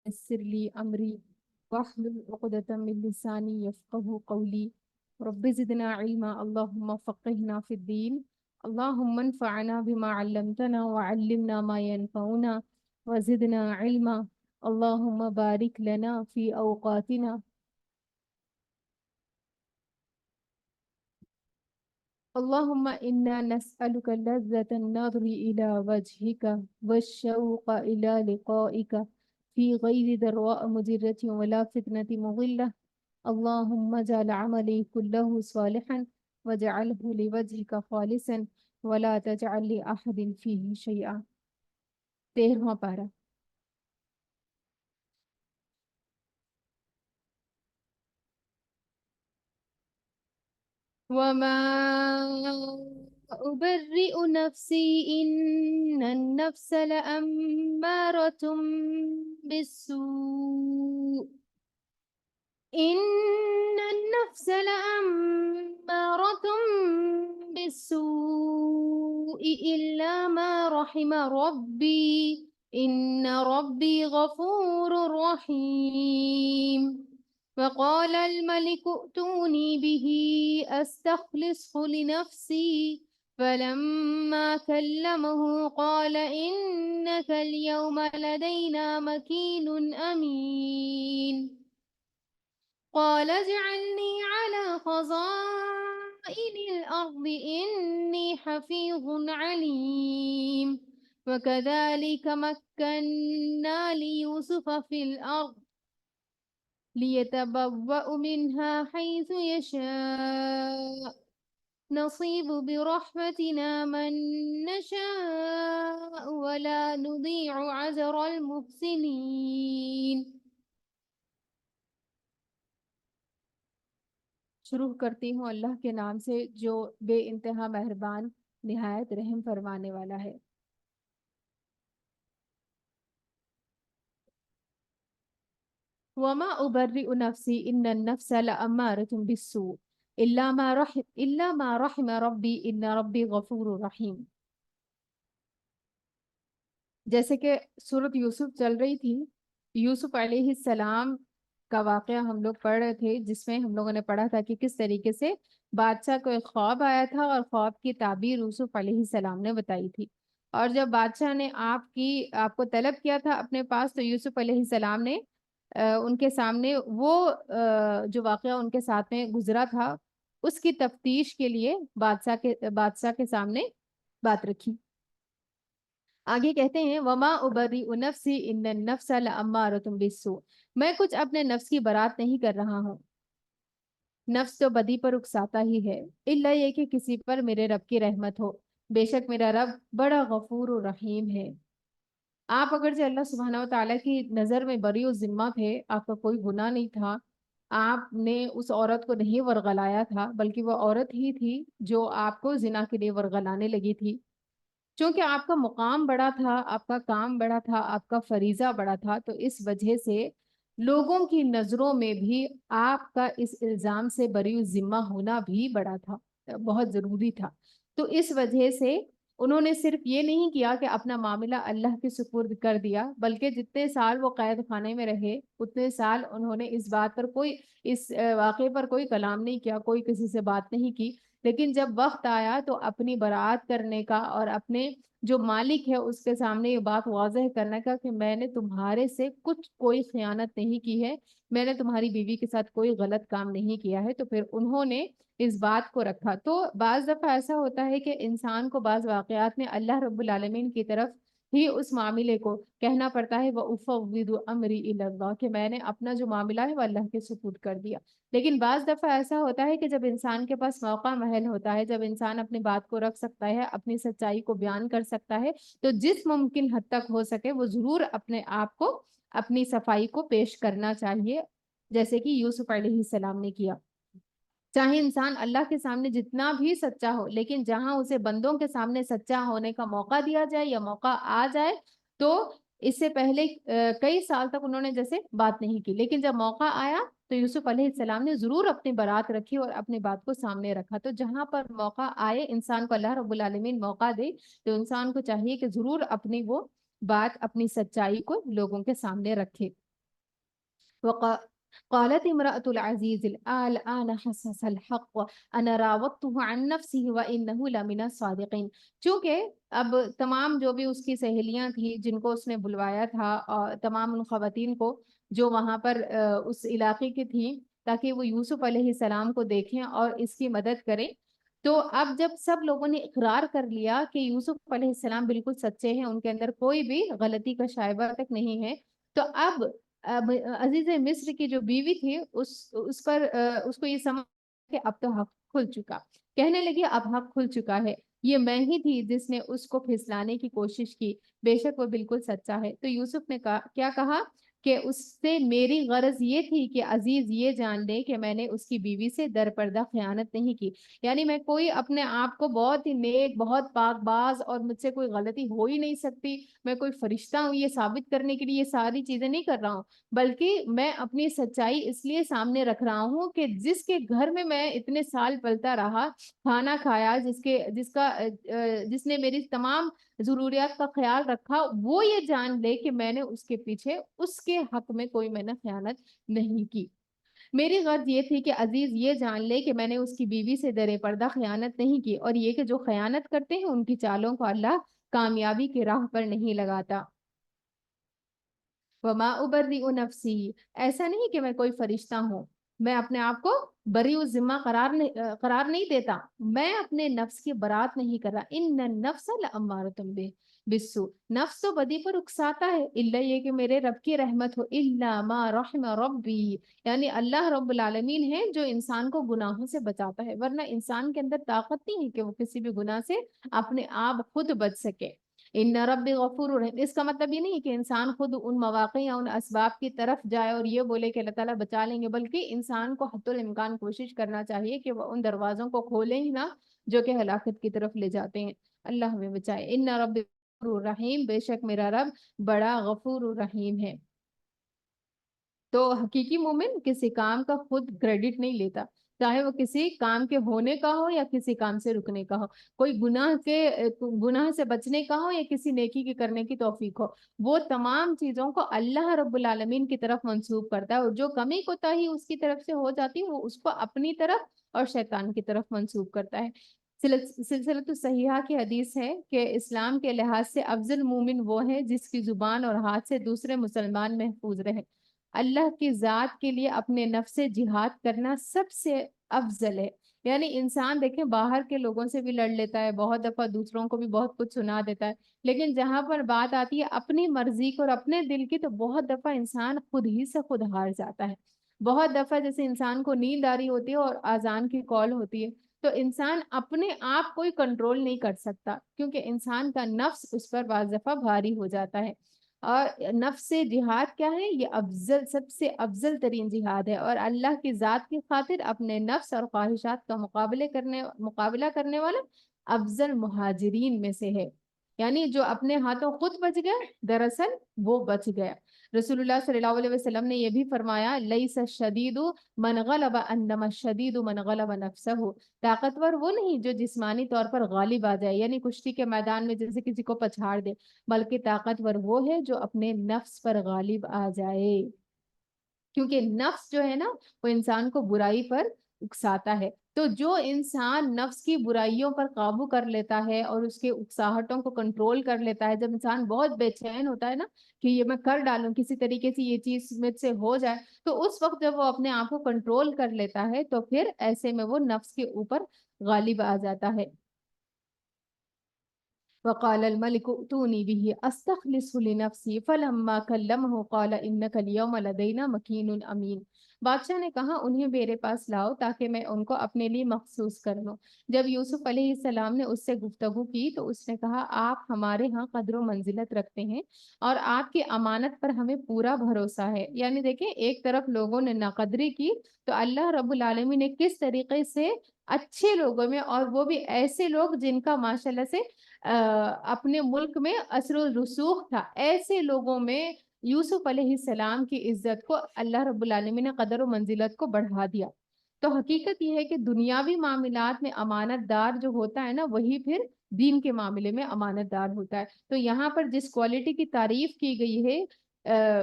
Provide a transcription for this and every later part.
يسر لي أمري واحلل عقدة من لساني يفقه قولي رب زدنا علما اللهم فقهنا في الدين اللهم انفعنا بما علمتنا وعلمنا ما ينفعنا وزدنا علما اللهم بارك لنا في أوقاتنا اللهم إنا نسألك لذة النظر إلى وجهك والشوق إلى لقائك في غير ضراء مضرة ولا فتنة مضلة اللهم اجعل عملي كله صالحا واجعله لوجهك خالصا ولا تجعل لأحد فيه شيئا 13واں پارہ وما أبرئ نفسي إن النفس لأمارة بالسوء إن النفس لأمارة بالسوء إلا ما رحم ربي إن ربي غفور رحيم وقال الملك ائتوني به أستخلصه لنفسي فلما كلمه قال إنك اليوم لدينا مكين أمين قال اجعلني على خزائن الأرض إني حفيظ عليم وكذلك مكنا ليوسف في الأرض ليتبوأ منها حيث يشاء نصيب برحمتنا من نشاء ولا نضيع أجر المحسنين شروع کرتی ہوں اللہ کے نام سے جو بے انتہا مہربان نہایت رحم فرمانے والا ہے وما أبرئ نفسي إن النفس لأمارة بالسوء إلا ما رحم ربي إن ربي غفور رحيم جیسے کہ سورۃ یوسف چل رہی تھی یوسف علیہ السلام کا واقعہ ہم لوگ پڑھ رہے تھے جس میں ہم لوگوں نے پڑھا تھا کہ کس طریقے سے بادشاہ کو ایک خواب آیا تھا اور خواب کی تعبیر یوسف علیہ السلام نے بتائی تھی اور جب بادشاہ نے آپ کو طلب کیا تھا اپنے پاس تو یوسف علیہ السلام نے ان کے سامنے وہ جو واقعہ ان کے ساتھ میں گزرا تھا اس کی تفتیش کے لیے بادشاہ کے سامنے بات رکھی آگے کہتے ہیں وما ابری نفسی ان النفس لامارۃ بالسوء میں کچھ اپنے نفس کی برات نہیں کر رہا ہوں نفس تو بدی پر اکساتا ہی ہے الا یہ کہ کسی پر میرے رب کی رحمت ہو بے شک میرا رب بڑا غفور و رحیم ہے آپ اگرچہ اللہ سبحانہ و تعالیٰ کی نظر میں بری و ذمہ تھے آپ کا کوئی گناہ نہیں تھا آپ نے اس عورت کو نہیں ورغلایا تھا بلکہ وہ عورت ہی تھی جو آپ کو زنا کے لیے ورغلانے لگی تھی چونکہ آپ کا مقام بڑا تھا آپ کا کام بڑا تھا آپ کا فریضہ بڑا تھا تو اس وجہ سے لوگوں کی نظروں میں بھی آپ کا اس الزام سے بری ذمہ ہونا بھی بڑا تھا بہت ضروری تھا تو اس وجہ سے انہوں نے صرف یہ نہیں کیا کہ اپنا معاملہ اللہ کے سپرد کر دیا بلکہ جتنے سال وہ قید خانے میں رہے اتنے سال انہوں نے اس بات پر اس واقعے پر کوئی کلام نہیں کیا کوئی کسی سے بات نہیں کی لیکن جب وقت آیا تو اپنی برات کرنے کا اور اپنے جو مالک ہے اس کے سامنے یہ بات واضح کرنے کا کہ میں نے تمہارے سے کوئی خیانت نہیں کی ہے میں نے تمہاری بیوی کے ساتھ کوئی غلط کام نہیں کیا ہے تو پھر انہوں نے اس بات کو رکھا تو بعض دفعہ ایسا ہوتا ہے کہ انسان کو بعض واقعات میں اللہ رب العالمین کی طرف ہی اس معاملے کو کہنا پڑتا ہے وَأُفَوِّضُ أَمْرِي إِلَى اللَّهِ کہ میں نے اپنا جو معاملہ ہے وہ اللہ کے سپرد کر دیا لیکن بعض دفعہ ایسا ہوتا ہے کہ جب انسان کے پاس موقع محل ہوتا ہے جب انسان اپنی بات کو رکھ سکتا ہے اپنی سچائی کو بیان کر سکتا ہے تو جس ممکن حد تک ہو سکے وہ ضرور اپنے آپ کو اپنی صفائی کو پیش کرنا چاہیے جیسے کہ یوسف علیہ السلام نے کیا چاہے انسان اللہ کے سامنے جتنا بھی سچا ہو لیکن جہاں اسے بندوں کے سامنے سچا ہونے کا موقع دیا جائے یا موقع آ جائے تو اس سے پہلے کئی سال تک انہوں نے جیسے بات نہیں کی لیکن جب موقع آیا تو یوسف علیہ السلام نے ضرور اپنی برات رکھی اور اپنی بات کو سامنے رکھا تو جہاں پر موقع آئے انسان کو اللہ رب العالمین موقع دے تو انسان کو چاہیے کہ ضرور اپنی وہ بات اپنی سچائی کو لوگوں کے سامنے رکھے قالت امرأة العزيز الآن حسس الحق أنا راودته عن نفسه وإنه لمن الصادقين. چونکہ اب تمام جو بھی اس کی سہیلیاں تھیں جن کو اس نے بلوایا تھا، اور تمام ان خواتین کو جو وہاں پر اس علاقے کی تھیں تاکہ وہ یوسف علیہ السلام کو دیکھیں اور اس کی مدد کریں، تو اب جب سب لوگوں نے اقرار کر لیا کہ یوسف علیہ السلام بالکل سچے ہیں، ان کے اندر کوئی بھی غلطی کا شائبہ تک نہیں ہے، تو اب عزیز مصر کی جو بیوی تھی اس پر اس کو یہ سمجھ کہ اب تو حق کھل چکا، کہنے لگی اب حق کھل چکا ہے، یہ میں ہی تھی جس نے اس کو پھسلانے کی کوشش کی، بے شک وہ بالکل سچا ہے۔ تو یوسف نے کیا کہا کہ اس سے میری غرض یہ تھی کہ عزیز یہ جان لے کہ میں نے اس کی بیوی سے در پردہ خیانت نہیں کی، یعنی میں کوئی اپنے آپ کو بہت ہی نیک، بہت پاک باز اور مجھ سے کوئی غلطی ہو ہی نہیں سکتی، میں کوئی فرشتہ ہوں یہ ثابت کرنے کے لیے یہ ساری چیزیں نہیں کر رہا ہوں، بلکہ میں اپنی سچائی اس لیے سامنے رکھ رہا ہوں کہ جس کے گھر میں میں اتنے سال پلتا رہا، کھانا کھایا، جس نے میری تمام ضروریات کا خیال رکھا، وہ یہ جان لے کہ میں نے اس کے پیچھے اس کے حق میں کوئی میں نے خیانت نہیں کی۔ میری غرض یہ تھی کہ عزیز یہ جان لے کہ میں نے اس کی بیوی سے در پردہ خیانت نہیں کی، اور یہ کہ جو خیانت کرتے ہیں ان کی چالوں کو اللہ کامیابی کی راہ پر نہیں لگاتا۔ وما ابرئ نفسی، ایسا نہیں کہ میں کوئی فرشتہ ہوں، میں اپنے آپ کو بری و ذمہ قرار نہیں دیتا، میں اپنے نفس کی برات نہیں کر رہا، ان النفس لامارۃ بالسوء، نفس تو بدی پر اکساتا ہے، الا یہ کہ میرے رب کی رحمت ہو، الا ما رحم ربی، یعنی اللہ رب العالمین ہے جو انسان کو گناہوں سے بچاتا ہے، ورنہ انسان کے اندر طاقت نہیں ہے کہ وہ کسی بھی گناہ سے اپنے آپ خود بچ سکے۔ ان رب غفور رحیم، اس کا مطلب یہ نہیں کہ انسان خود ان مواقع یا ان اسباب کی طرف جائے اور یہ بولے کہ اللہ تعالیٰ بچا لیں گے، بلکہ انسان کو حتی الامکان کوشش کرنا چاہیے کہ وہ ان دروازوں کو کھولیں ہی نہ جو کہ ہلاکت کی طرف لے جاتے ہیں۔ اللہ ہمیں بچائے۔ ان رب غفور رحیم، بے شک میرا رب بڑا غفور رحیم ہے۔ تو حقیقی مومن کسی کام کا خود کریڈٹ نہیں لیتا، چاہے وہ کسی کام کے ہونے کا ہو یا کسی کام سے رکنے کا ہو، کوئی گناہ سے بچنے کا ہو یا کسی نیکی کے کرنے کی توفیق ہو، وہ تمام چیزوں کو اللہ رب العالمین کی طرف منسوب کرتا ہے، اور جو کمی کوتاہی اس کی طرف سے ہو جاتی ہے وہ اس کو اپنی طرف اور شیطان کی طرف منسوب کرتا ہے۔ سلسلۃ الصحیحہ کی حدیث ہے کہ اسلام کے لحاظ سے افضل مومن وہ ہے جس کی زبان اور ہاتھ سے دوسرے مسلمان محفوظ رہے۔ اللہ کی ذات کے لیے اپنے نفس سے جہاد کرنا سب سے افضل ہے، یعنی انسان دیکھیں باہر کے لوگوں سے بھی لڑ لیتا ہے، بہت دفعہ دوسروں کو بھی بہت کچھ سنا دیتا ہے، لیکن جہاں پر بات آتی ہے اپنی مرضی کو اور اپنے دل کی، تو بہت دفعہ انسان خود ہی سے خود ہار جاتا ہے۔ بہت دفعہ جیسے انسان کو نیند آ رہی ہوتی ہے اور اذان کی کال ہوتی ہے، تو انسان اپنے آپ کو کنٹرول نہیں کر سکتا، کیونکہ انسان کا نفس اس پر بعض دفعہ بھاری ہو جاتا ہے۔ اور نفس سے جہاد کیا ہے؟ یہ سب سے افضل ترین جہاد ہے، اور اللہ کی ذات کی خاطر اپنے نفس اور خواہشات کا مقابلہ کرنے والا افضل مہاجرین میں سے ہے، یعنی جو اپنے ہاتھوں خود بچ گیا دراصل وہ بچ گیا۔ رسول اللہ صلی اللہ علیہ وسلم نے یہ بھی فرمایا، لیس الشدید من غلب انما الشدید من غلب نفسہ، طاقتور وہ نہیں جو جسمانی طور پر غالب آ جائے، یعنی کشتی کے میدان میں جیسے کسی کو پچھاڑ دے، بلکہ طاقتور وہ ہے جو اپنے نفس پر غالب آ جائے، کیونکہ نفس جو ہے نا وہ انسان کو برائی پر اکساتا ہے، تو جو انسان نفس کی برائیوں پر قابو کر لیتا ہے اور اس کے اکساہٹوں کو کنٹرول کر لیتا ہے، جب انسان بہت بے چین ہوتا ہے نا کہ یہ میں کر ڈالوں، کسی طریقے سے یہ چیز مجھ سے ہو جائے، تو اس وقت جب وہ اپنے آپ کو کنٹرول کر لیتا ہے تو پھر ایسے میں وہ نفس کے اوپر غالب آ جاتا ہے۔ وقال الملك ائتوني به استخلصه لنفسي فلما كلمه قال انك اليوم لدينا مكين امين، بادشاہ نے کہا انہیں میرے پاس لاؤ تاکہ میں ان کو اپنے لیے مخصوص کر لوں۔ جب یوسف علیہ السلام نے اس سے گفتگو کی تو اس نے کہا آپ ہمارے ہاں قدر و منزلت رکھتے ہیں اور آپ کی امانت پر ہمیں پورا بھروسہ ہے، یعنی دیکھیں ایک طرف لوگوں نے ناقدری کی تو اللہ رب العالمین نے کس طریقے سے اچھے لوگوں میں، اور وہ بھی ایسے لوگ جن کا ماشاءاللہ سے اپنے ملک میں اثر و رسوخ تھا، ایسے لوگوں میں یوسف علیہ السلام کی عزت کو اللہ رب العالمین نے قدر و منزلت کو بڑھا دیا۔ تو حقیقت یہ ہے کہ دنیاوی معاملات میں امانت دار جو ہوتا ہے نا وہی پھر دین کے معاملے میں امانت دار ہوتا ہے۔ تو یہاں پر جس کوالٹی کی تعریف کی گئی ہے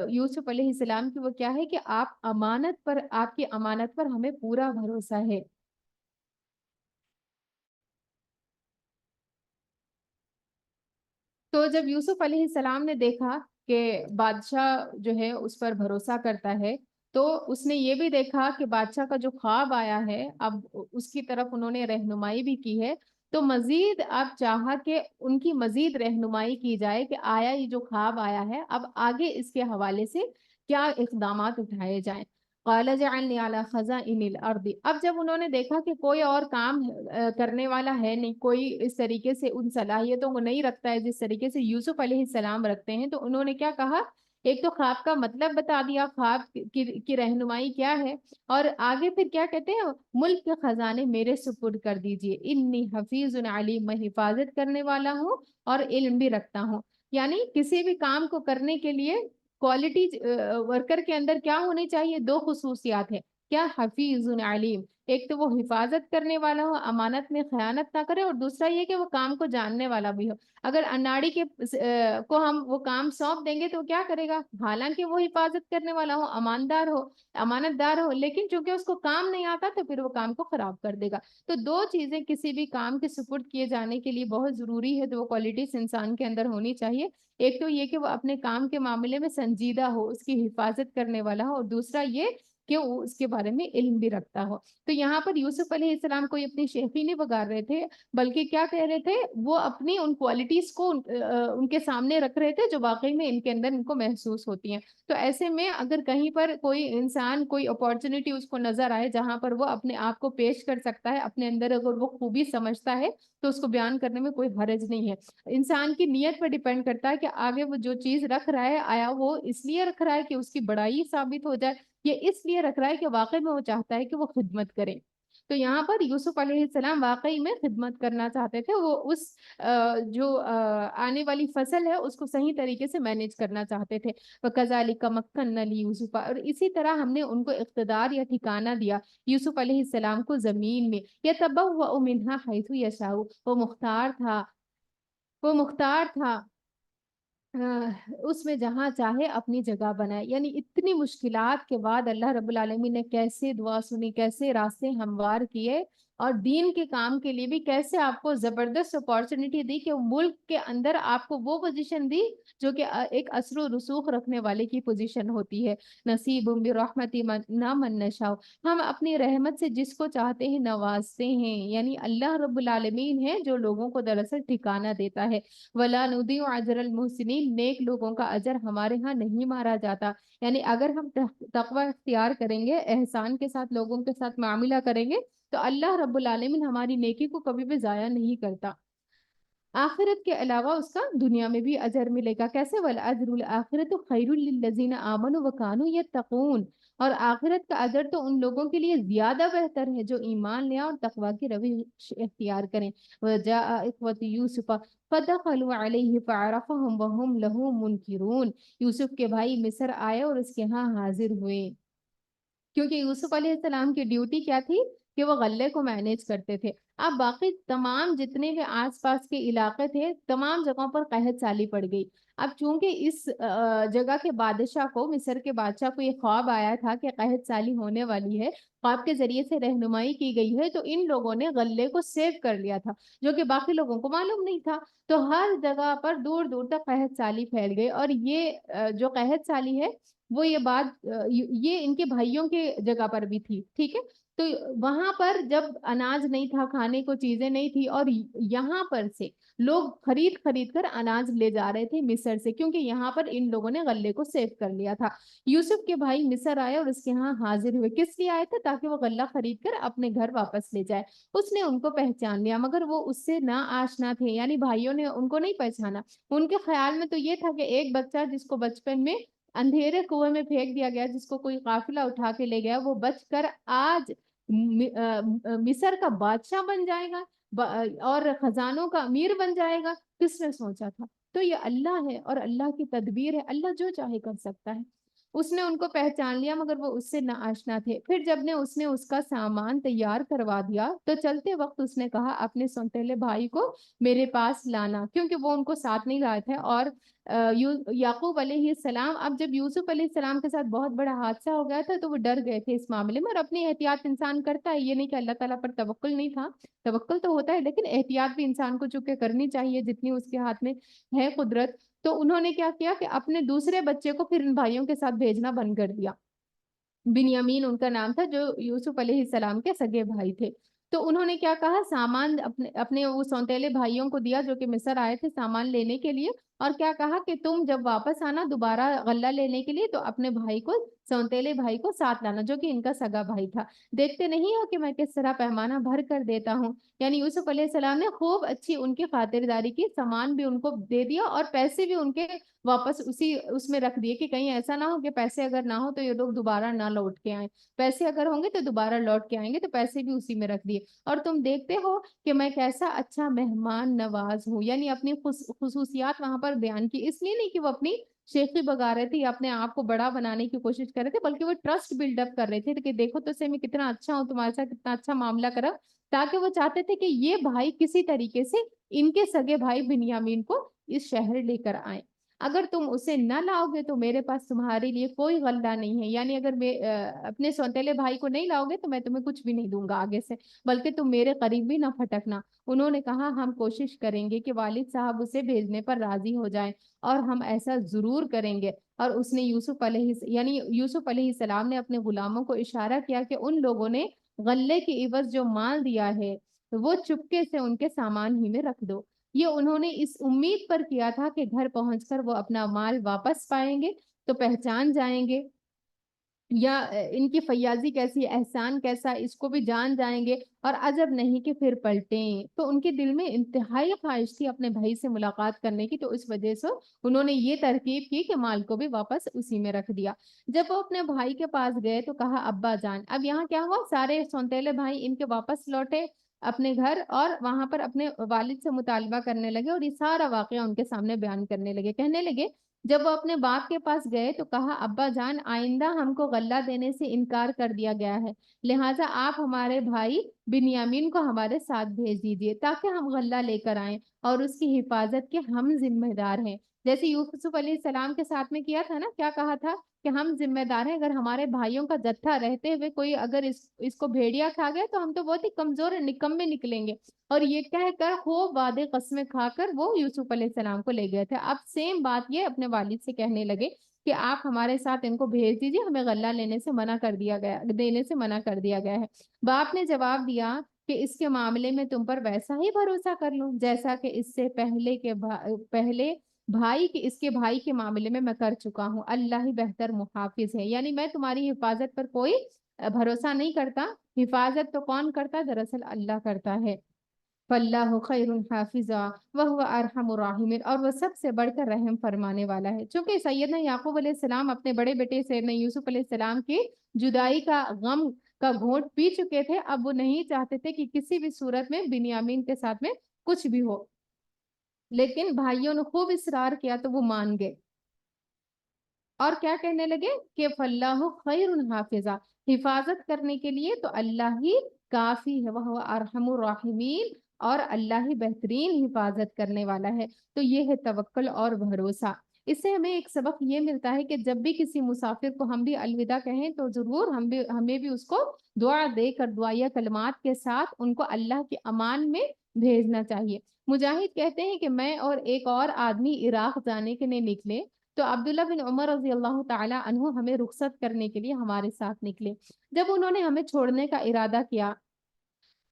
یوسف علیہ السلام کی وہ کیا ہے کہ آپ کی امانت پر ہمیں پورا بھروسہ ہے۔ تو جب یوسف علیہ السلام نے دیکھا کہ بادشاہ جو ہے اس پر بھروسہ کرتا ہے، تو اس نے یہ بھی دیکھا کہ بادشاہ کا جو خواب آیا ہے اب اس کی طرف انہوں نے رہنمائی بھی کی ہے، تو مزید اب چاہا کہ ان کی مزید رہنمائی کی جائے کہ آیا یہ جو خواب آیا ہے اب آگے اس کے حوالے سے کیا اقدامات اٹھائے جائیں۔ قال جعلنی علی خزائن الارض، اب جب انہوں نے دیکھا کہ کوئی اور کام کرنے والا ہے نہیں، کوئی اس طریقے سے ان صلاحیتوں کو نہیں رکھتا ہے جس طریقے سے یوسف علیہ السلام رکھتے ہیں، تو انہوں نے کیا کہا، ایک تو خواب کا مطلب بتا دیا، خواب کی رہنمائی کیا ہے، اور آگے پھر کیا کہتے ہیں، ملک کے خزانے میرے سپرد کر دیجئے، انی حفیظ علیم، میں حفاظت کرنے والا ہوں اور علم بھی رکھتا ہوں۔ یعنی کسی بھی کام کو کرنے کے لیے کوالٹی ورکر کے اندر کیا ہونی چاہیے، دو خصوصیات ہیں، کیا، حفیظ علیم، ایک تو وہ حفاظت کرنے والا ہو، امانت میں خیانت نہ کرے، اور دوسرا یہ کہ وہ کام کو جاننے والا بھی ہو۔ اگر اناڑی کو ہم وہ کام سونپ دیں گے تو کیا کرے گا، حالانکہ وہ حفاظت کرنے والا ہو، امانت دار ہو، لیکن چونکہ اس کو کام نہیں آتا تو پھر وہ کام کو خراب کر دے گا۔ تو دو چیزیں کسی بھی کام کے سپرد کیے جانے کے لیے بہت ضروری ہے، تو وہ کوالٹیز انسان کے اندر ہونی چاہیے۔ ایک تو یہ کہ وہ اپنے کام کے معاملے میں سنجیدہ ہو، اس کی حفاظت کرنے والا ہو، اور دوسرا یہ کہ وہ اس کے بارے میں علم بھی رکھتا ہو۔ تو یہاں پر یوسف علیہ السلام کوئی اپنی شیخی نہیں بگاڑ رہے تھے، بلکہ کیا کہہ رہے تھے، وہ اپنی ان کوالٹیز کو ان کے سامنے رکھ رہے تھے جو واقعی میں ان کے اندر ان کو محسوس ہوتی ہیں۔ تو ایسے میں اگر کہیں پر کوئی انسان کوئی اپورچونٹی اس کو نظر آئے جہاں پر وہ اپنے آپ کو پیش کر سکتا ہے، اپنے اندر اگر وہ خوبی سمجھتا ہے تو اس کو بیان کرنے میں کوئی حرج نہیں ہے۔ انسان کی نیت پر ڈیپینڈ کرتا ہے کہ آگے وہ جو چیز رکھ رہا ہے، آیا وہ اس لیے رکھ رہا ہے کہ اس کی بڑائی ثابت ہو جائے، یہ اس لیے رکھ رہا ہے کہ واقعی میں وہ چاہتا ہے کہ وہ خدمت کرے۔ تو یہاں پر یوسف علیہ السلام واقعی میں خدمت کرنا چاہتے تھے، وہ اس جو آنے والی فصل ہے اس کو صحیح طریقے سے مینیج کرنا چاہتے تھے۔ وَكَذَلِكَ مَكَّنَّا لِيُوسُفَ، اور اسی طرح ہم نے ان کو اقتدار یا ٹھکانہ دیا یوسف علیہ السلام کو زمین میں، يَتَبَوَّأُ مِنْهَا حَيْثُ يَشَاءُ، وہ مختار تھا اس میں جہاں چاہے اپنی جگہ بنائے۔ یعنی اتنی مشکلات کے بعد اللہ رب العالمین نے کیسے دعا سنی، کیسے راستے ہموار کیے، اور دین کے کام کے لیے بھی کیسے آپ کو زبردست اپارچونٹی دی کہ ملک کے اندر آپ کو وہ پوزیشن دی جو کہ ایک اثر و رسوخ رکھنے والے کی پوزیشن ہوتی ہے۔ نصیب برحمتی من نشاء، ہم اپنی رحمت سے جس کو چاہتے ہیں نوازتے ہیں، یعنی اللہ رب العالمین ہے جو لوگوں کو دراصل ٹھکانہ دیتا ہے۔ وَلَا نُضِيعُ أَجْرَ الْمُحْسِنِينَ، نیک لوگوں کا اجر ہمارے ہاں نہیں مارا جاتا۔ یعنی اگر ہم تقوی اختیار کریں گے، احسان کے ساتھ لوگوں کے ساتھ معاملہ کریں گے، تو اللہ رب العالمین ہماری نیکی کو کبھی بھی ضائع نہیں کرتا۔ آخرت کے علاوہ اس کا دنیا میں بھی اجر ملے گا، کیسے، وَالْأَجْرُ الْآخِرَةُ خَيْرٌ لِلَّذِينَ آمَنُوا وَكَانُوا يَتَّقُونَ، اور آخرت کا اجر تو ان لوگوں کے لیے زیادہ بہتر ہے جو ایمان لے اور تقوی کی روش اختیار کریں۔ وَجَاءَ إِخْوَةُ يُوسُفَ فَدَخَلُوا عَلَيْهِ فَعَرَفَهُمْ وَهُمْ لَهُ مُنْكِرُونَ، یوسف کے بھائی مصر آئے اور اس کے ہاں حاضر ہوئے، کیونکہ یوسف علیہ السلام کی ڈیوٹی کیا تھی کہ وہ غلے کو مینیج کرتے تھے۔ اب باقی تمام جتنے بھی آس پاس کے علاقے تھے تمام جگہوں پر قحط سالی پڑ گئی۔ اب چونکہ اس جگہ کے بادشاہ کو، مصر کے بادشاہ کو یہ خواب آیا تھا کہ قحط سالی ہونے والی ہے، خواب کے ذریعے سے رہنمائی کی گئی ہے، تو ان لوگوں نے غلے کو سیو کر لیا تھا جو کہ باقی لوگوں کو معلوم نہیں تھا۔ تو ہر جگہ پر دور دور تک قحط سالی پھیل گئی، اور یہ جو قحط سالی ہے وہ یہ بات یہ ان کے بھائیوں کے جگہ پر بھی تھی، ٹھیک ہے۔ تو وہاں پر جب اناج نہیں تھا، کھانے کو چیزیں نہیں تھی، اور یہاں پر سے لوگ خرید خرید کر اناج لے جا رہے تھے مصر سے، کیونکہ یہاں پر ان لوگوں نے غلے کو سیو کر لیا تھا۔ یوسف کے بھائی مصر آئے اور اس کے ہاں حاضر ہوئے، کس لیے آئے تھے، تاکہ وہ غلہ خرید کر اپنے گھر واپس لے جائے۔ اس نے ان کو پہچان لیا، مگر وہ اس سے نا آشنا تھے، یعنی بھائیوں نے ان کو نہیں پہچانا۔ ان کے خیال میں تو یہ تھا کہ ایک بچہ جس کو بچپن میں اندھیرے کنویں میں پھینک دیا گیا، جس کو کوئی قافلہ اٹھا کے لے گیا، وہ بچ کر آج مصر کا بادشاہ بن جائے گا اور خزانوں کا امیر بن جائے گا، کس نے سوچا تھا؟ تو یہ اللہ ہے اور اللہ کی تدبیر ہے، اللہ جو چاہے کر سکتا ہے۔ اس نے ان کو پہچان لیا مگر وہ اس سے ناآشنا تھے۔ پھر جب اس نے اس کا سامان تیار کروا دیا تو چلتے وقت اس نے کہا اپنے سوتیلے بھائی کو میرے پاس لانا، کیونکہ وہ ان کو ساتھ نہیں لائے تھے۔ اور یعقوب علیہ السلام، اب جب یوسف علیہ السلام کے ساتھ بہت بڑا حادثہ ہو گیا تھا تو وہ ڈر گئے تھے اس معاملے میں، اور اپنی احتیاط انسان کرتا ہے، یہ نہیں کہ اللہ تعالیٰ پر توکل نہیں تھا، توکل تو ہوتا ہے لیکن احتیاط بھی انسان کو چونکہ کرنی چاہیے جتنی اس کے ہاتھ میں ہے قدرت۔ تو انہوں نے کیا کیا کہ اپنے دوسرے بچے کو پھر ان بھائیوں کے ساتھ بھیجنا بند کر دیا۔ بنیامین ان کا نام تھا، جو یوسف علیہ السلام کے سگے بھائی تھے۔ تو انہوں نے کیا کہا، سامان اپنے وہ سونتیلے بھائیوں کو دیا جو کہ مصر آئے تھے سامان لینے کے لیے، اور کیا کہا کہ تم جب واپس آنا دوبارہ غلہ لینے کے لیے تو اپنے بھائی کو، سونتیلے بھائی کو ساتھ لانا جو کہ ان کا سگا بھائی تھا۔ دیکھتے نہیں ہو کہ میں کس طرح پیمانہ بھر کر دیتا ہوں۔ یعنی یوسف علیہ السلام نے خوب اچھی ان کی خاطرداری کی، سامان بھی ان کو دے دیا اور پیسے بھی ان کے واپس اس میں رکھ دیے کہ کہیں ایسا نہ ہو کہ پیسے اگر نہ ہو تو یہ لوگ دوبارہ نہ لوٹ کے آئیں، پیسے اگر ہوں گے تو دوبارہ لوٹ کے آئیں گے، تو پیسے بھی اسی میں رکھ دیے۔ اور تم دیکھتے ہو کہ میں کیسا اچھا مہمان نواز ہوں، یعنی اپنی خصوصیات وہاں پر بیان کی، اس لیے نہیں کہ وہ اپنی شیخی بگا رہے تھے یا اپنے آپ کو بڑا بنانے کی کوشش کر رہے تھے، بلکہ وہ ٹرسٹ بلڈ اپ کر رہے تھے کہ دیکھو تو سے میں کتنا اچھا ہوں، تمہارے ساتھ کتنا اچھا معاملہ کرا، تاکہ وہ چاہتے تھے کہ یہ بھائی کسی طریقے سے ان کے سگے بھائی بنیامین کو اس شہر لے کر آئیں۔ اگر تم اسے نہ لاؤ گے تو میرے پاس تمہارے لیے کوئی غلہ نہیں ہے، یعنی اگر میں اپنے سوتیلے بھائی کو نہیں لاؤ گے تو میں تمہیں کچھ بھی نہیں دوں گا آگے سے، بلکہ تم میرے قریب بھی نہ پھٹکنا۔ انہوں نے کہا ہم کوشش کریں گے کہ والد صاحب اسے بھیجنے پر راضی ہو جائیں، اور ہم ایسا ضرور کریں گے۔ اور اس نے یوسف علیہ السلام نے اپنے غلاموں کو اشارہ کیا کہ ان لوگوں نے غلے کی عوض جو مال دیا ہے وہ چپکے سے ان کے سامان ہی میں رکھ دو۔ یہ انہوں نے اس امید پر کیا تھا کہ گھر پہنچ کر وہ اپنا مال واپس پائیں گے تو پہچان جائیں گے، یا ان کی فیاضی کیسی، احسان کیسا، اس کو بھی جان جائیں گے، اور عجب نہیں کہ پھر پلٹیں۔ تو ان کے دل میں انتہائی خواہش تھی اپنے بھائی سے ملاقات کرنے کی، تو اس وجہ سے انہوں نے یہ ترکیب کی کہ مال کو بھی واپس اسی میں رکھ دیا۔ جب وہ اپنے بھائی کے پاس گئے تو کہا ابا جان، اب یہاں کیا ہوا، سارے سونتیلے بھائی ان کے واپس لوٹے اپنے گھر، اور وہاں پر اپنے والد سے مطالبہ کرنے لگے، اور یہ سارا واقعہ ان کے سامنے بیان کرنے لگے، کہنے لگے جب وہ اپنے باپ کے پاس گئے تو کہا ابا جان، آئندہ ہم کو غلہ دینے سے انکار کر دیا گیا ہے، لہٰذا آپ ہمارے بھائی بنیامین کو ہمارے ساتھ بھیج دیجیے تاکہ ہم غلہ لے کر آئیں، اور اس کی حفاظت کے ہم ذمہ دار ہیں۔ جیسے یوسف علیہ السلام کے ساتھ میں کیا تھا نا، کیا کہا تھا کہ ہم ذمہ دار ہیں، اگر ہمارے بھائیوں کا جتھا رہتے ہوئے کوئی اگر اس کو بھیڑیا کھا گیا تو ہم تو بہت ہی کمزور نکمے نکلیں گے، اور یہ کہہ کر خوب وعدے قسمیں کھا کر وہ یوسف علیہ السلام کو لے گئے تھے۔ اب سیم بات یہ اپنے والد سے کہنے لگے کہ آپ ہمارے ساتھ ان کو بھیج دیجیے، ہمیں غلہ دینے سے منع کر دیا گیا ہے۔ باپ نے جواب دیا کہ اس کے معاملے میں تم پر ویسا ہی بھروسہ کر لوں جیسا کہ اس سے پہلے اس کے بھائی کے معاملے میں میں کر چکا ہوں، اللہ ہی بہتر محافظ ہے۔ یعنی میں تمہاری حفاظت پر کوئی بھروسہ نہیں کرتا، حفاظت تو کون کرتا، دراصل اللہ کرتا ہے۔ فاللہ خیر حافظا وہو ارحم الراحمین، اور وہ سب سے بڑھ کر رحم فرمانے والا ہے۔ چونکہ سیدنا یعقوب علیہ السلام اپنے بڑے بیٹے سیدنا یوسف علیہ السلام کی جدائی کا غم کا گھونٹ پی چکے تھے، اب وہ نہیں چاہتے تھے کہ کسی بھی صورت میں بنیامین کے ساتھ میں کچھ بھی ہو، لیکن بھائیوں نے خوب اصرار کیا تو وہ مان گئے، اور کیا کہنے لگے کہ فاللہ خیر حافظا، حفاظت کرنے کے لیے تو اللہ ہی کافی ہے، وہ ارحم الراحمین، اور اللہ ہی بہترین حفاظت کرنے والا ہے۔ تو یہ ہے توکل اور بھروسہ۔ اس سے ہمیں ایک سبق یہ ملتا ہے کہ جب بھی کسی مسافر کو ہم بھی الوداع کہیں تو ضرور ہمیں بھی اس کو دعا دے کر، دعائیہ کلمات کے ساتھ ان کو اللہ کی امان میں بھیجنا چاہیے۔ مجاہد کہتے ہیں کہ میں اور ایک اور آدمی عراق جانے کے لیے نکلے تو عبداللہ بن عمر رضی اللہ تعالی عنہ ہمیں رخصت کرنے کے لیے ہمارے ساتھ نکلے۔ جب انہوں نے ہمیں چھوڑنے کا ارادہ کیا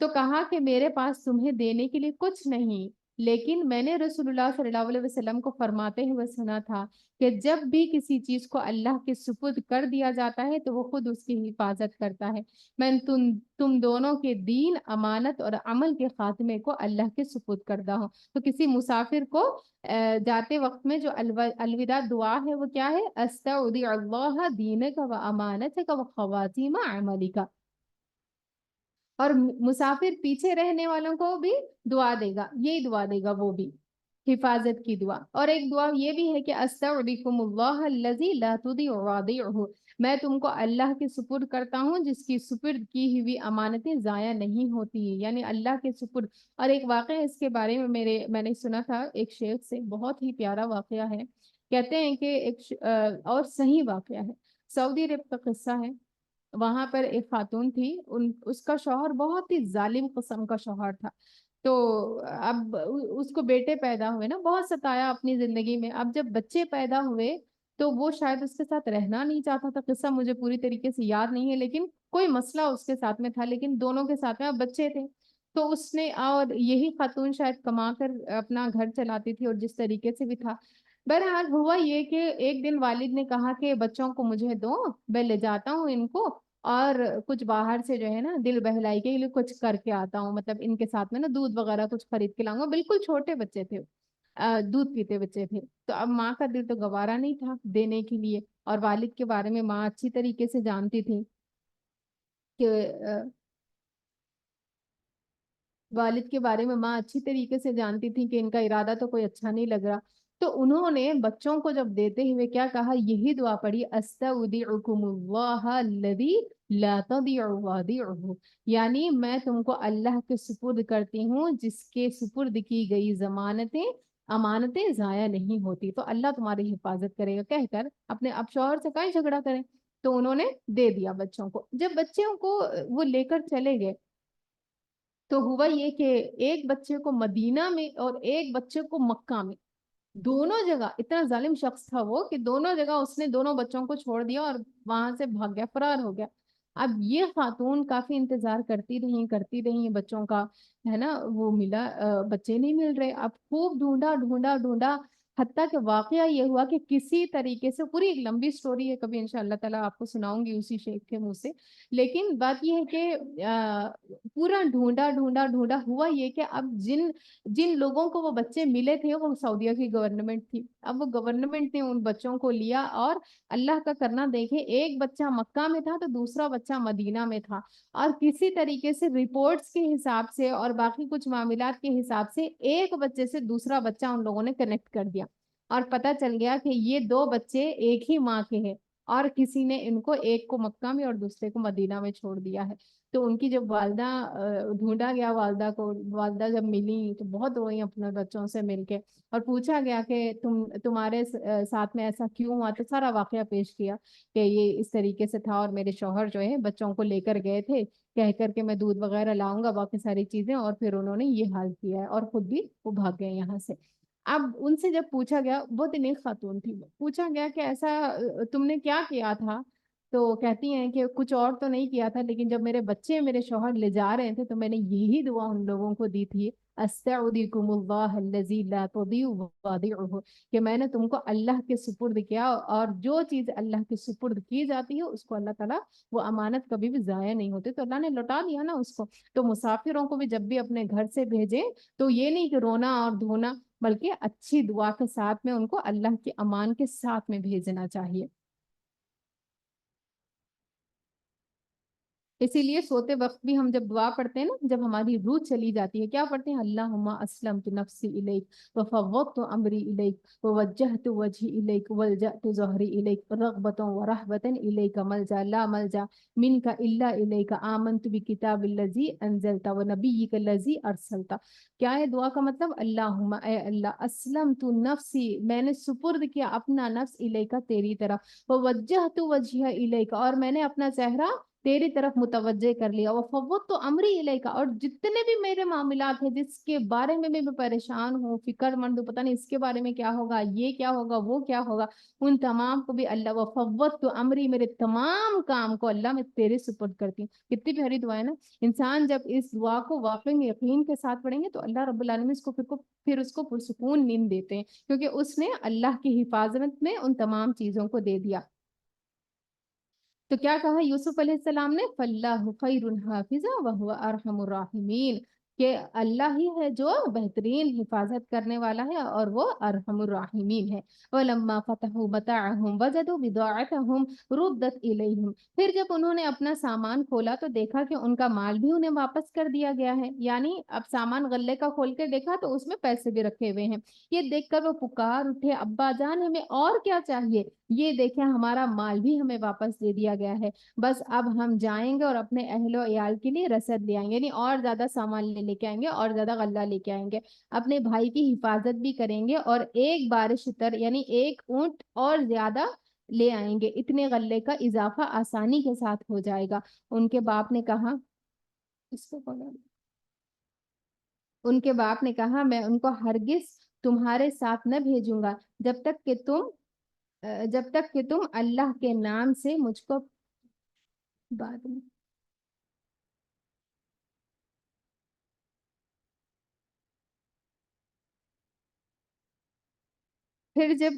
تو کہا کہ میرے پاس تمہیں دینے کے لیے کچھ نہیں، لیکن میں نے رسول اللہ صلی اللہ علیہ وسلم کو فرماتے ہوئے سنا تھا کہ جب بھی کسی چیز کو اللہ کے سپرد کر دیا جاتا ہے تو وہ خود اس کی حفاظت کرتا ہے۔ میں تم دونوں کے دین، امانت اور عمل کے خاتمے کو اللہ کے سپرد کرتا ہوں۔ تو کسی مسافر کو جاتے وقت میں جو الوداع دعا ہے وہ کیا ہے، استودع اللہ دینک و امانتک و خواتیم عملک، اور مسافر پیچھے رہنے والوں کو بھی دعا دے گا، یہی دعا دے گا وہ بھی حفاظت کی دعا. اور ایک دعا یہ بھی ہے کہ استودعکم اللہ الذی لا تضیع ودائعہ، میں تم کو اللہ کے سپرد کرتا ہوں جس کی سپرد کی ہوئی امانتیں ضائع نہیں ہوتی، یعنی اللہ کے سپرد. اور ایک واقعہ اس کے بارے میں میں نے سنا تھا ایک شیخ سے، بہت ہی پیارا واقعہ ہے. کہتے ہیں کہ اور صحیح واقعہ ہے، سعودی عرب کا قصہ ہے. وہاں پر ایک خاتون تھی، اس کا شوہر بہت ہی ظالم قسم کا شوہر تھا. تو اب اس کو بیٹے پیدا ہوئے نا، بہت ستایا اپنی زندگی میں. اب جب بچے پیدا ہوئے تو وہ شاید اس کے ساتھ رہنا نہیں چاہتا تھا. قصہ مجھے پوری طریقے سے یاد نہیں ہے، لیکن کوئی مسئلہ اس کے ساتھ میں تھا، لیکن دونوں کے ساتھ میں اب بچے تھے. تو اس نے، اور یہی خاتون شاید کما کر اپنا گھر چلاتی تھی، اور جس طریقے سے بھی تھا. بہرحال ہوا یہ کہ ایک دن والد نے کہا کہ بچوں کو مجھے دو، میں لے جاتا ہوں ان کو، اور کچھ باہر سے جو ہے نا دل بہلائی کے لیے کچھ کر کے آتا ہوں، مطلب ان کے ساتھ میں نا دودھ وغیرہ کچھ خرید کے لاؤں گا. بالکل چھوٹے بچے تھے، دودھ پیتے بچے تھے. تو اب ماں کا دل تو گوارا نہیں تھا دینے کے لیے، اور والد کے بارے میں ماں اچھی طریقے سے جانتی تھی کہ والد کے بارے میں ماں اچھی طریقے سے جانتی تھی کہ ان کا ارادہ تو کوئی اچھا نہیں لگ رہا. تو انہوں نے بچوں کو جب دیتے ہوئے کیا کہا، یہی دعا پڑھی، استودعکم اللہ الذی لا تضیع ودائعہ، یعنی میں تم کو اللہ کے سپرد کرتی ہوں جس کے سپرد کی گئی ضمانتیں امانتیں ضائع نہیں ہوتی. تو اللہ تمہاری حفاظت کرے گا کہہ کر اپنے اب شوہر سے کہیں جھگڑا کریں. تو انہوں نے دے دیا بچوں کو. جب بچوں کو وہ لے کر چلے گئے تو ہوا یہ کہ ایک بچے کو مدینہ میں اور ایک بچے کو مکہ میں، دونوں جگہ اتنا ظالم شخص تھا وہ کہ دونوں جگہ اس نے دونوں بچوں کو چھوڑ دیا اور وہاں سے بھاگ گیا، فرار ہو گیا. اب یہ خاتون کافی انتظار کرتی رہی بچوں کا، ہے نا، وہ ملا، بچے نہیں مل رہے. اب خوب ڈھونڈا ڈھونڈا ڈھونڈا، حتیٰ کہ واقعہ یہ ہوا کہ کسی طریقے سے، پوری ایک لمبی سٹوری ہے، کبھی انشاءاللہ تعالیٰ آپ کو سناؤں گی اسی شیخ کے منہ سے. لیکن بات یہ ہے کہ پورا ڈھونڈا ڈھونڈا ڈھونڈا، ہوا یہ کہ اب جن جن لوگوں کو وہ بچے ملے تھے وہ سعودیہ کی گورنمنٹ تھی. اب وہ گورنمنٹ نے ان بچوں کو لیا، اور اللہ کا کرنا دیکھے، ایک بچہ مکہ میں تھا تو دوسرا بچہ مدینہ میں تھا. اور کسی طریقے سے رپورٹس کے حساب سے اور باقی کچھ معاملات کے حساب سے ایک بچے سے دوسرا بچہ ان لوگوں نے کنیکٹ کر دیا، اور پتہ چل گیا کہ یہ دو بچے ایک ہی ماں کے ہیں، اور کسی نے ان کو، ایک کو مکہ میں اور دوسرے کو مدینہ میں چھوڑ دیا ہے. تو ان کی جب والدہ، ڈھونڈا گیا والدہ کو، والدہ جب ملی تو بہت روئی اپنے بچوں سے مل کے، اور پوچھا گیا کہ تمہارے ساتھ میں ایسا کیوں ہوا. تو سارا واقعہ پیش کیا کہ یہ اس طریقے سے تھا، اور میرے شوہر جو ہے بچوں کو لے کر گئے تھے، کہہ کر کے میں دودھ وغیرہ لاؤں گا، باقی ساری چیزیں، اور پھر انہوں نے یہ حال کیا ہے، اور خود بھی وہ بھاگ گئے یہاں سے. اب ان سے جب پوچھا گیا، بہت نیک خاتون تھی، پوچھا گیا کہ ایسا تم نے کیا کیا تھا. تو کہتی ہیں کہ کچھ اور تو نہیں کیا تھا، لیکن جب میرے بچے میرے شوہر لے جا رہے تھے تو میں نے یہی دعا ان لوگوں کو دی تھی، استودعکم اللہ الذی لا تضیع ودائعہ، کہ میں نے تم کو اللہ کے سپرد کیا، اور جو چیز اللہ کے سپرد کی جاتی ہے اس کو اللہ تعالیٰ، وہ امانت کبھی بھی ضائع نہیں ہوتی، تو اللہ نے لوٹا دیا نا اس کو. تو مسافروں کو بھی جب بھی اپنے گھر سے بھیجیں تو یہ نہیں کہ رونا اور دھونا، بلکہ اچھی دعا کے ساتھ میں ان کو اللہ کے امان کے ساتھ میں بھیجنا چاہیے. اسی لیے سوتے وقت بھی ہم جب دعا پڑھتے ہیں نا، جب ہماری روح چلی جاتی ہے، کیا پڑھتے ہیں، اللہم اسلمت نفسی الیک وفوضت امری الیک ووجہت وجہی الیک والجأت ظہری الیک رغبتا ورہبتا الیک ملجا لا ملجا منک الا الیک آمنت بکتاب الذی انزلت ونبیک الذی ارسلت. کیا ہے دعا کا مطلب، اللہم اے اللہ، اسلمت نفسی، میں نے سپرد کیا اپنا نفس الیک تیری طرف، ووجہت وجہی الیک، اور میں نے اپنا چہرہ تیری طرف متوجہ کر لیا، وفوضت تو امری الیک، اور جتنے بھی میرے معاملات ہیں جس کے بارے میں میں پریشان ہوں، فکر مند ہوں، پتہ نہیں اس کے بارے میں کیا ہوگا، یہ کیا ہوگا، وہ کیا ہوگا، ان تمام کو بھی اللہ، وفوضت تو امری، میرے تمام کام کو اللہ میں تیرے سپرد کرتی ہوں. کتنی پیاری دعا ہے نا. انسان جب اس دعا کو واقعی میں یقین کے ساتھ پڑھیں گے تو اللہ رب العالمین پھر اس کو پرسکون نیند دیتے ہیں، کیونکہ اس نے اللہ کی حفاظت میں ان تمام چیزوں کو دے دیا. تو کیا کہا یوسف علیہ السلام نے، فَاللَّهُ خَيْرٌ حَافِظًا وَهُوَ أَرْحَمُ الرَّاحِمِينَ، کہ اللہ ہی ہے جو بہترین حفاظت کرنے والا ہے اور وہ ارحم الراحمین ہے۔ وَلَمَّا فَتَحُوا مَتَاعَهُمْ وَجَدُوا بِضَاعَتَهُمْ رُدَّتْ إِلَيْهِمْ، پھر جب انہوں نے اپنا سامان کھولا تو دیکھا کہ ان کا مال بھی انہیں واپس کر دیا گیا ہے، یعنی اب سامان غلے کا کھول کے دیکھا تو اس میں پیسے بھی رکھے ہوئے ہیں۔ یہ دیکھ کر وہ پکار اٹھے، ابا جان ہمیں اور کیا چاہیے، یہ دیکھیں ہمارا مال بھی ہمیں واپس دے دیا گیا ہے، بس اب ہم جائیں گے اور اپنے اہل و عیال کے لیے رسد لے آئیں گے، یعنی اور زیادہ سامان لے کے آئیں گے اور زیادہ غلہ لے کے آئیں گے، اپنے بھائی کی حفاظت بھی کریں گے اور ایک بارش تر یعنی ایک اونٹ اور زیادہ لے آئیں گے، اتنے غلے کا اضافہ آسانی کے ساتھ ہو جائے گا۔ ان کے باپ نے کہا، اس کو بولا، ان کے باپ نے کہا میں ان کو ہرگز تمہارے ساتھ نہ بھیجوں گا جب تک کہ تم اللہ کے نام سے مجھ کو بعد میں پھر جب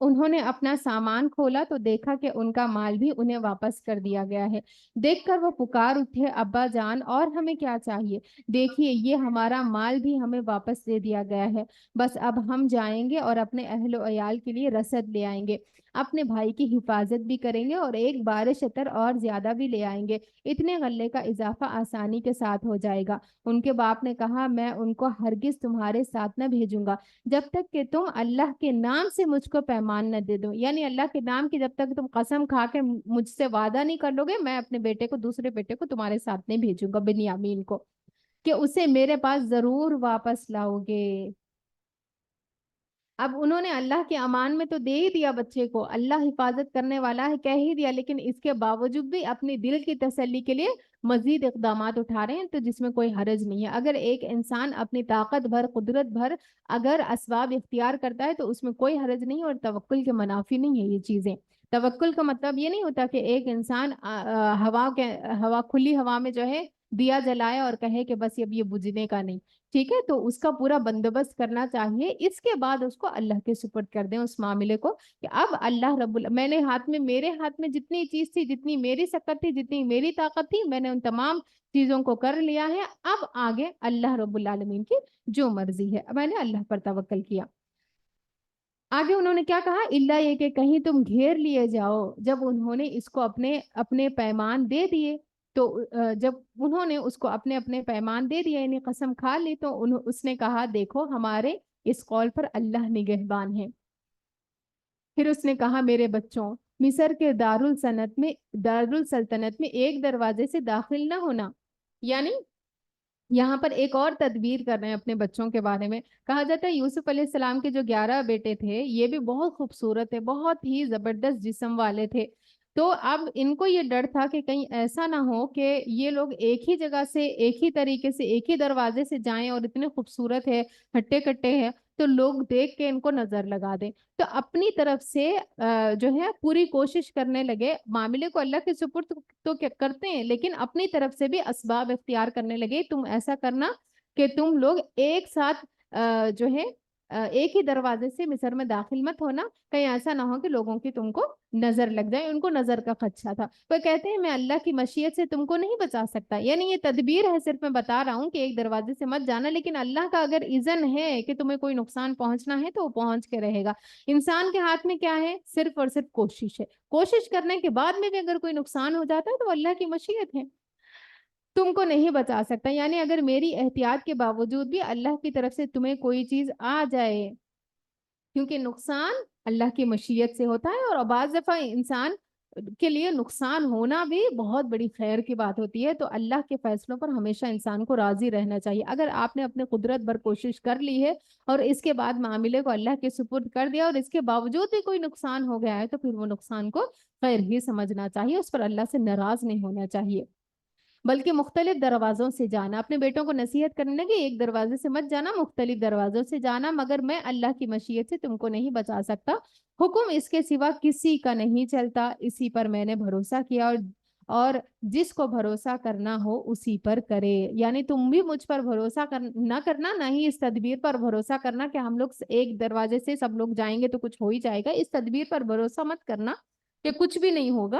انہوں نے اپنا سامان کھولا تو دیکھا کہ ان کا مال بھی انہیں واپس کر دیا گیا ہے۔ دیکھ کر وہ پکار اٹھے، ابا جان اور ہمیں کیا چاہیے، دیکھیے یہ ہمارا مال بھی ہمیں واپس دے دیا گیا ہے، بس اب ہم جائیں گے اور اپنے اہل و عیال کے لیے رسد لے آئیں گے، اپنے بھائی کی حفاظت بھی کریں گے اور ایک بارش عطر اور زیادہ بھی لے آئیں گے، اتنے غلے کا اضافہ آسانی کے ساتھ ہو جائے گا۔ ان کے باپ نے کہا میں ان کو ہرگز تمہارے ساتھ نہ بھیجوں گا جب تک کہ تم اللہ کے نام سے مجھ کو پیمان نہ دے دو، یعنی اللہ کے نام کی جب تک تم قسم کھا کے مجھ سے وعدہ نہیں کر لو گے، میں اپنے دوسرے بیٹے کو تمہارے ساتھ نہیں بھیجوں گا، بنیامین کو، کہ اسے میرے پاس ضرور واپس لاؤ گے۔ اب انہوں نے اللہ کے امان میں تو دے ہی دیا بچے کو، اللہ حفاظت کرنے والا ہے کہہ ہی دیا، لیکن اس کے باوجود بھی اپنی دل کی تسلی کے لیے مزید اقدامات اٹھا رہے ہیں، تو جس میں کوئی حرج نہیں ہے۔ اگر ایک انسان اپنی طاقت بھر قدرت بھر اگر اسباب اختیار کرتا ہے تو اس میں کوئی حرج نہیں، اور توکل کے منافی نہیں ہے یہ چیزیں۔ توکل کا مطلب یہ نہیں ہوتا کہ ایک انسان کھلی ہوا میں جو ہے دیا جلائے اور کہے کہ بس اب یہ بجھنے کا نہیں، ٹھیک ہے، تو اس کا پورا بندوبست کرنا چاہیے، اس کے بعد اس کو اللہ کے سپرد کر دیں اس معاملے کو، کہ اب اللہ میرے ہاتھ میں جتنی چیز تھی، جتنی میری سکت تھی، جتنی میری طاقت تھی، میں نے ان تمام چیزوں کو کر لیا ہے، اب آگے اللہ رب العالمین کی جو مرضی ہے، میں نے اللہ پر توکل کیا۔ آگے انہوں نے کیا کہا، اللہ یہ کہ کہیں تم گھیر لیے جاؤ۔ جب انہوں نے اس کو اپنے پیمان دے دیے تو جب انہوں نے اس کو اپنے پیمان دے دیے یعنی قسم کھا لی، تو اس نے کہا دیکھو ہمارے اس قول پر اللہ نگہبان ہے۔ پھر اس نے کہا میرے بچوں، مصر کے دارالسلطنت میں ایک دروازے سے داخل نہ ہونا، یعنی یہاں پر ایک اور تدبیر کر رہے ہیں اپنے بچوں کے بارے میں۔ کہا جاتا ہے یوسف علیہ السلام کے جو 11 بیٹے تھے یہ بھی بہت خوبصورت ہے، بہت ہی زبردست جسم والے تھے، تو اب ان کو یہ ڈر تھا کہ کہیں ایسا نہ ہو کہ یہ لوگ ایک ہی جگہ سے ایک ہی طریقے سے ایک ہی دروازے سے جائیں اور اتنے خوبصورت ہے، ہٹے کٹے ہیں، تو لوگ دیکھ کے ان کو نظر لگا دیں، تو اپنی طرف سے جو ہے پوری کوشش کرنے لگے، معاملے کو اللہ کے سپرد تو کیا کرتے ہیں لیکن اپنی طرف سے بھی اسباب اختیار کرنے لگے، تم ایسا کرنا کہ تم لوگ ایک ساتھ جو ہے ایک ہی دروازے سے مصر میں داخل مت ہونا، کہیں ایسا نہ ہو کہ لوگوں کی تم کو نظر لگ جائے، ان کو نظر کا خدشہ تھا۔ وہ کہتے ہیں میں اللہ کی مشیت سے تم کو نہیں بچا سکتا، یعنی یہ تدبیر ہے، صرف میں بتا رہا ہوں کہ ایک دروازے سے مت جانا، لیکن اللہ کا اگر اذن ہے کہ تمہیں کوئی نقصان پہنچنا ہے تو وہ پہنچ کے رہے گا۔ انسان کے ہاتھ میں کیا ہے، صرف اور صرف کوشش ہے، کوشش کرنے کے بعد میں بھی اگر کوئی نقصان ہو جاتا ہے تو اللہ کی مشیت ہے، تم کو نہیں بچا سکتا، یعنی اگر میری احتیاط کے باوجود بھی اللہ کی طرف سے تمہیں کوئی چیز آ جائے، کیونکہ نقصان اللہ کی مشیت سے ہوتا ہے، اور بعض دفعہ انسان کے لیے نقصان ہونا بھی بہت بڑی خیر کی بات ہوتی ہے، تو اللہ کے فیصلوں پر ہمیشہ انسان کو راضی رہنا چاہیے۔ اگر آپ نے اپنے قدرت بھر کوشش کر لی ہے اور اس کے بعد معاملے کو اللہ کے سپرد کر دیا اور اس کے باوجود بھی کوئی نقصان ہو گیا ہے تو پھر وہ نقصان کو خیر ہی سمجھنا چاہیے، اس پر اللہ سے ناراض نہیں ہونا چاہیے، بلکہ مختلف دروازوں سے جانا۔ اپنے بیٹوں کو نصیحت کرنے لگے ایک دروازے سے مت جانا، مختلف دروازوں سے جانا، مگر میں اللہ کی مشیت سے تم کو نہیں بچا سکتا، حکم اس کے سوا کسی کا نہیں چلتا، اسی پر میں نے بھروسہ کیا، اور جس کو بھروسہ کرنا ہو اسی پر کرے، یعنی تم بھی مجھ پر بھروسہ نہ کرنا، نہ ہی اس تدبیر پر بھروسہ کرنا کہ ہم لوگ ایک دروازے سے سب لوگ جائیں گے تو کچھ ہو ہی جائے گا، اس تدبیر پر بھروسہ مت کرنا کہ کچھ بھی نہیں ہوگا،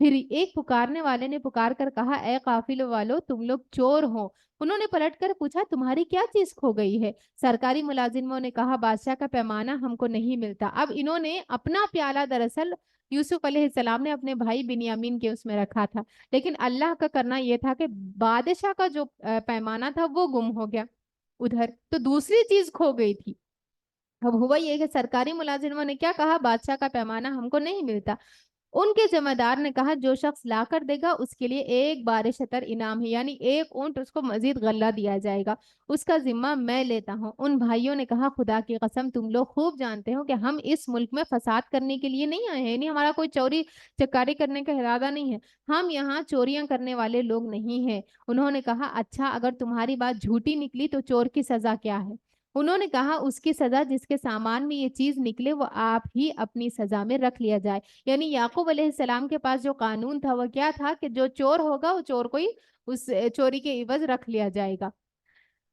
پھر ایک پکارنے والے نے پکار کر کہا اے قافلوں والو تم لوگ چور ہو۔ انہوں نے پلٹ کر پوچھا تمہاری کیا چیز کھو گئی ہے؟ سرکاری ملازموں نے کہا بادشاہ کا پیمانہ ہم کو نہیں ملتا۔ اب انہوں نے اپنا پیالہ دراصل یوسف علیہ السلام نے اپنے بھائی بنیامین کے اس میں رکھا تھا، لیکن اللہ کا کرنا یہ تھا کہ بادشاہ کا جو پیمانہ تھا وہ گم ہو گیا ادھر، تو دوسری چیز کھو گئی تھی۔ اب ہوا یہ کہ سرکاری ملازموں نے کیا کہا بادشاہ کا پیمانہ ہم کو نہیں ملتا۔ ان کے ذمہ دار نے کہا جو شخص لا کر دے گا اس کے لیے ایک بار شتر انعام ہے، یعنی ایک اونٹ اس کو مزید غلہ دیا جائے گا، اس کا ذمہ میں لیتا ہوں۔ ان بھائیوں نے کہا خدا کی قسم تم لوگ خوب جانتے ہو کہ ہم اس ملک میں فساد کرنے کے لیے نہیں آئے ہیں، یعنی ہمارا کوئی چوری چکاری کرنے کا ارادہ نہیں ہے، ہم یہاں چوریاں کرنے والے لوگ نہیں ہیں۔ انہوں نے کہا اچھا اگر تمہاری بات جھوٹی نکلی تو چور کی سزا کیا ہے؟ انہوں نے کہا اس کی سزا جس کے سامان میں یہ چیز نکلے وہ آپ ہی اپنی سزا میں رکھ لیا جائے۔ یعنی یعقوب علیہ السلام کے پاس جو قانون تھا وہ کیا تھا کہ جو چور ہوگا وہ چور کو ہی اس چوری کے عوض رکھ لیا جائے گا،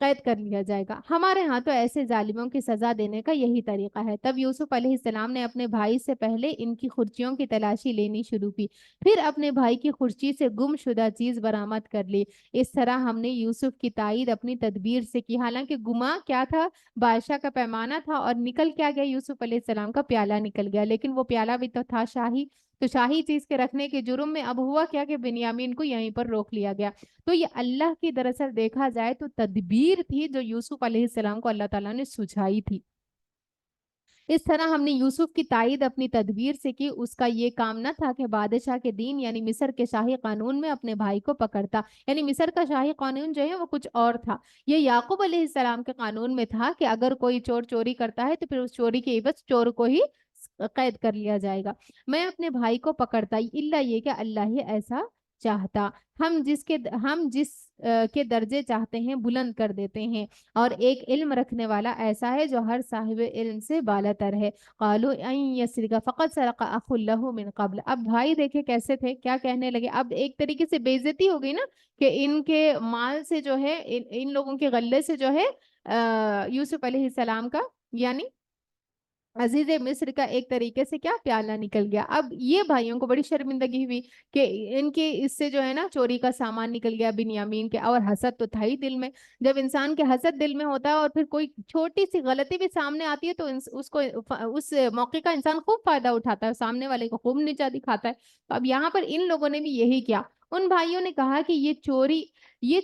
قید کر لیا جائے گا۔ ہمارے ہاں تو ایسے ظالموں کی سزا دینے کا یہی طریقہ ہے۔ تب یوسف علیہ السلام نے اپنے بھائی سے پہلے ان کی خرچیوں کی تلاشی لینی شروع کی، پھر اپنے بھائی کی خرچی سے گم شدہ چیز برآمد کر لی۔ اس طرح ہم نے یوسف کی تائید اپنی تدبیر سے کی، حالانکہ گما کیا تھا؟ بادشاہ کا پیمانہ تھا، اور نکل کیا گیا؟ یوسف علیہ السلام کا پیالہ نکل گیا، لیکن وہ پیالہ بھی تو تھا شاہی، تو شاہی چیز کے رکھنے کے جرم میں اب ہوا کیا کہ بنیامین کو یہیں پر روک لیا گیا۔ تو یہ اللہ کی دراصل دیکھا جائے تو تدبیر تھی جو یوسف علیہ السلام کو اللہ تعالیٰ نے سجھائی تھی۔ اس طرح ہم نے یوسف کی تائید اپنی تدبیر سے کی، اس کا یہ کام نہ تھا کہ بادشاہ کے دین یعنی مصر کے شاہی قانون میں اپنے بھائی کو پکڑتا، یعنی مصر کا شاہی قانون جو ہے وہ کچھ اور تھا، یہ یعقوب علیہ السلام کے قانون میں تھا کہ اگر کوئی چور چوری کرتا ہے تو پھر اس چوری کے عوض چور کو ہی قید کر لیا جائے گا۔ میں اپنے بھائی کو پکڑتا الا یہ کہ اللہ ہی ایسا چاہتا، ہم جس کے درجے چاہتے ہیں بلند کر دیتے ہیں، اور ایک علم رکھنے والا ایسا ہے جو ہر صاحب علم سے بالاتر ہے۔ قالوا ان يسرق فقد سرق اخ له من قبل۔ اب بھائی دیکھے کیسے تھے، کیا کہنے لگے؟ اب ایک طریقے سے بے عزتی ہو گئی نا، کہ ان کے مال سے جو ہے ان لوگوں کے غلے سے جو ہے یوسف علیہ السلام کا یعنی عزیز مصر کا ایک طریقے سے کیا پیالہ نکل گیا۔ اب یہ بھائیوں کو بڑی شرمندگی ہوئی کہ ان کے اس سے جو ہے نا چوری کا سامان نکل گیا بنیامین کے، اور حسد تو تھا ہی دل میں۔ جب انسان کے حسد دل میں ہوتا ہے اور پھر کوئی چھوٹی سی غلطی بھی سامنے آتی ہے تو اس کو اس موقع کا انسان خوب فائدہ اٹھاتا ہے، سامنے والے کو خوب نیچا دکھاتا ہے۔ تو اب یہاں پر ان لوگوں نے بھی یہی کیا، ان بھائیوں نے کہا کہ یہ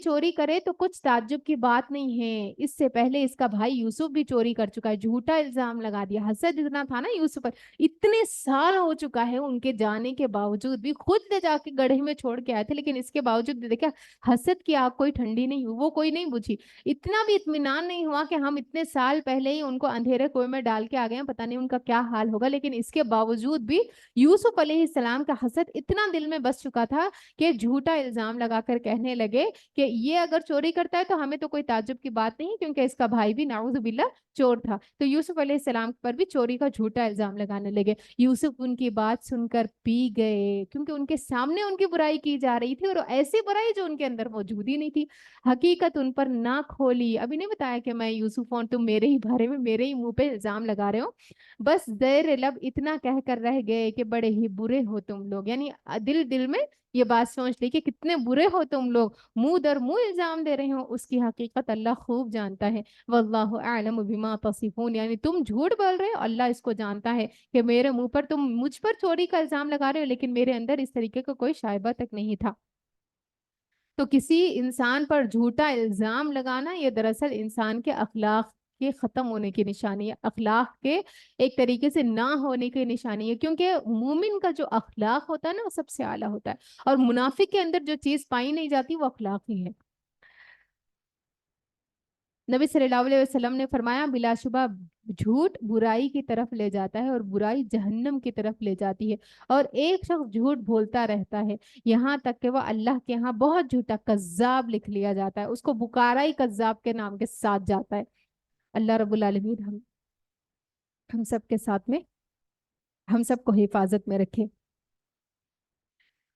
چوری کرے تو کچھ تعجب کی بات نہیں ہے، اس سے پہلے اس کا بھائی یوسف بھی چوری کر چکا ہے، جھوٹا الزام لگا دیا، حسد اتنا تھا نا یوسف پر، اتنے سال ہو چکا ہے ان کے جانے کے باوجود بھی، خود لے جا کے گڑھے میں چھوڑ کے آئے تھے، لیکن اس کے باوجود دیکھا حسد کی آگ کوئی ٹھنڈی نہیں ہوئی، وہ کوئی نہیں بجھی، اتنا بھی اطمینان نہیں ہوا کہ ہم اتنے سال پہلے ہی ان کو اندھیرے کنویں میں ڈال کے آ گئے ہیں، پتہ نہیں ان کا کیا حال ہوگا، لیکن اس کے باوجود بھی یوسف علیہ السلام کا حسد اتنا دل میں بس چکا تھا کہ جھوٹا الزام لگا کر کہنے لگے کہ یہ اگر چوری کرتا ہے تو ہمیں تو کوئی تعجب کی بات نہیں، کیونکہ اس کا بھائی بھی نعوذ باللہ چور تھا۔ تو یوسف علیہ السلام پر بھی چوری کا جھوٹا الزام لگانے لگے۔ یوسف ان کی بات سن کر پی گئے، کیونکہ ان کے سامنے ان کی برائی کی جا رہی تھی، اور ایسی برائی جو ان کے اندر موجود ہی نہیں تھی۔ حقیقت ان پر نہ کھولی، ابھی نہیں بتایا کہ میں یوسف ہوں، تم میرے ہی بارے میں میرے ہی منہ پہ الزام لگا رہے ہو، بس زیر لب اتنا کہہ کر رہ گئے کہ بڑے ہی برے ہو تم لوگ، یعنی دل میں یہ بات سوچ لی کہ کتنے برے ہو تم لوگ، منہ در منہ الزام دے رہے ہو، اس کی حقیقت اللہ خوب جانتا ہے۔ واللہ اعلم بما تصفون، یعنی تم جھوٹ بول رہے ہو، اللہ اس کو جانتا ہے کہ میرے منہ پر تم مجھ پر چوری کا الزام لگا رہے ہو، لیکن میرے اندر اس طریقے کا کوئی شائبہ تک نہیں تھا۔ تو کسی انسان پر جھوٹا الزام لگانا یہ دراصل انسان کے اخلاق کے ختم ہونے کی نشانی ہے، اخلاق کے ایک طریقے سے نہ ہونے کی نشانی ہے، کیونکہ مومن کا جو اخلاق ہوتا ہے نا وہ سب سے اعلیٰ ہوتا ہے، اور منافق کے اندر جو چیز پائی نہیں جاتی وہ اخلاق ہی ہے۔ نبی صلی اللہ علیہ وسلم نے فرمایا بلا شبہ جھوٹ برائی کی طرف لے جاتا ہے، اور برائی جہنم کی طرف لے جاتی ہے، اور ایک شخص جھوٹ بولتا رہتا ہے یہاں تک کہ وہ اللہ کے ہاں بہت جھوٹا کذاب لکھ لیا جاتا ہے، اس کو بکارا ہی کذاب کے نام کے ساتھ جاتا ہے۔ اللہ رب العالمین ہم سب کے ساتھ میں ہم سب کو حفاظت میں رکھے۔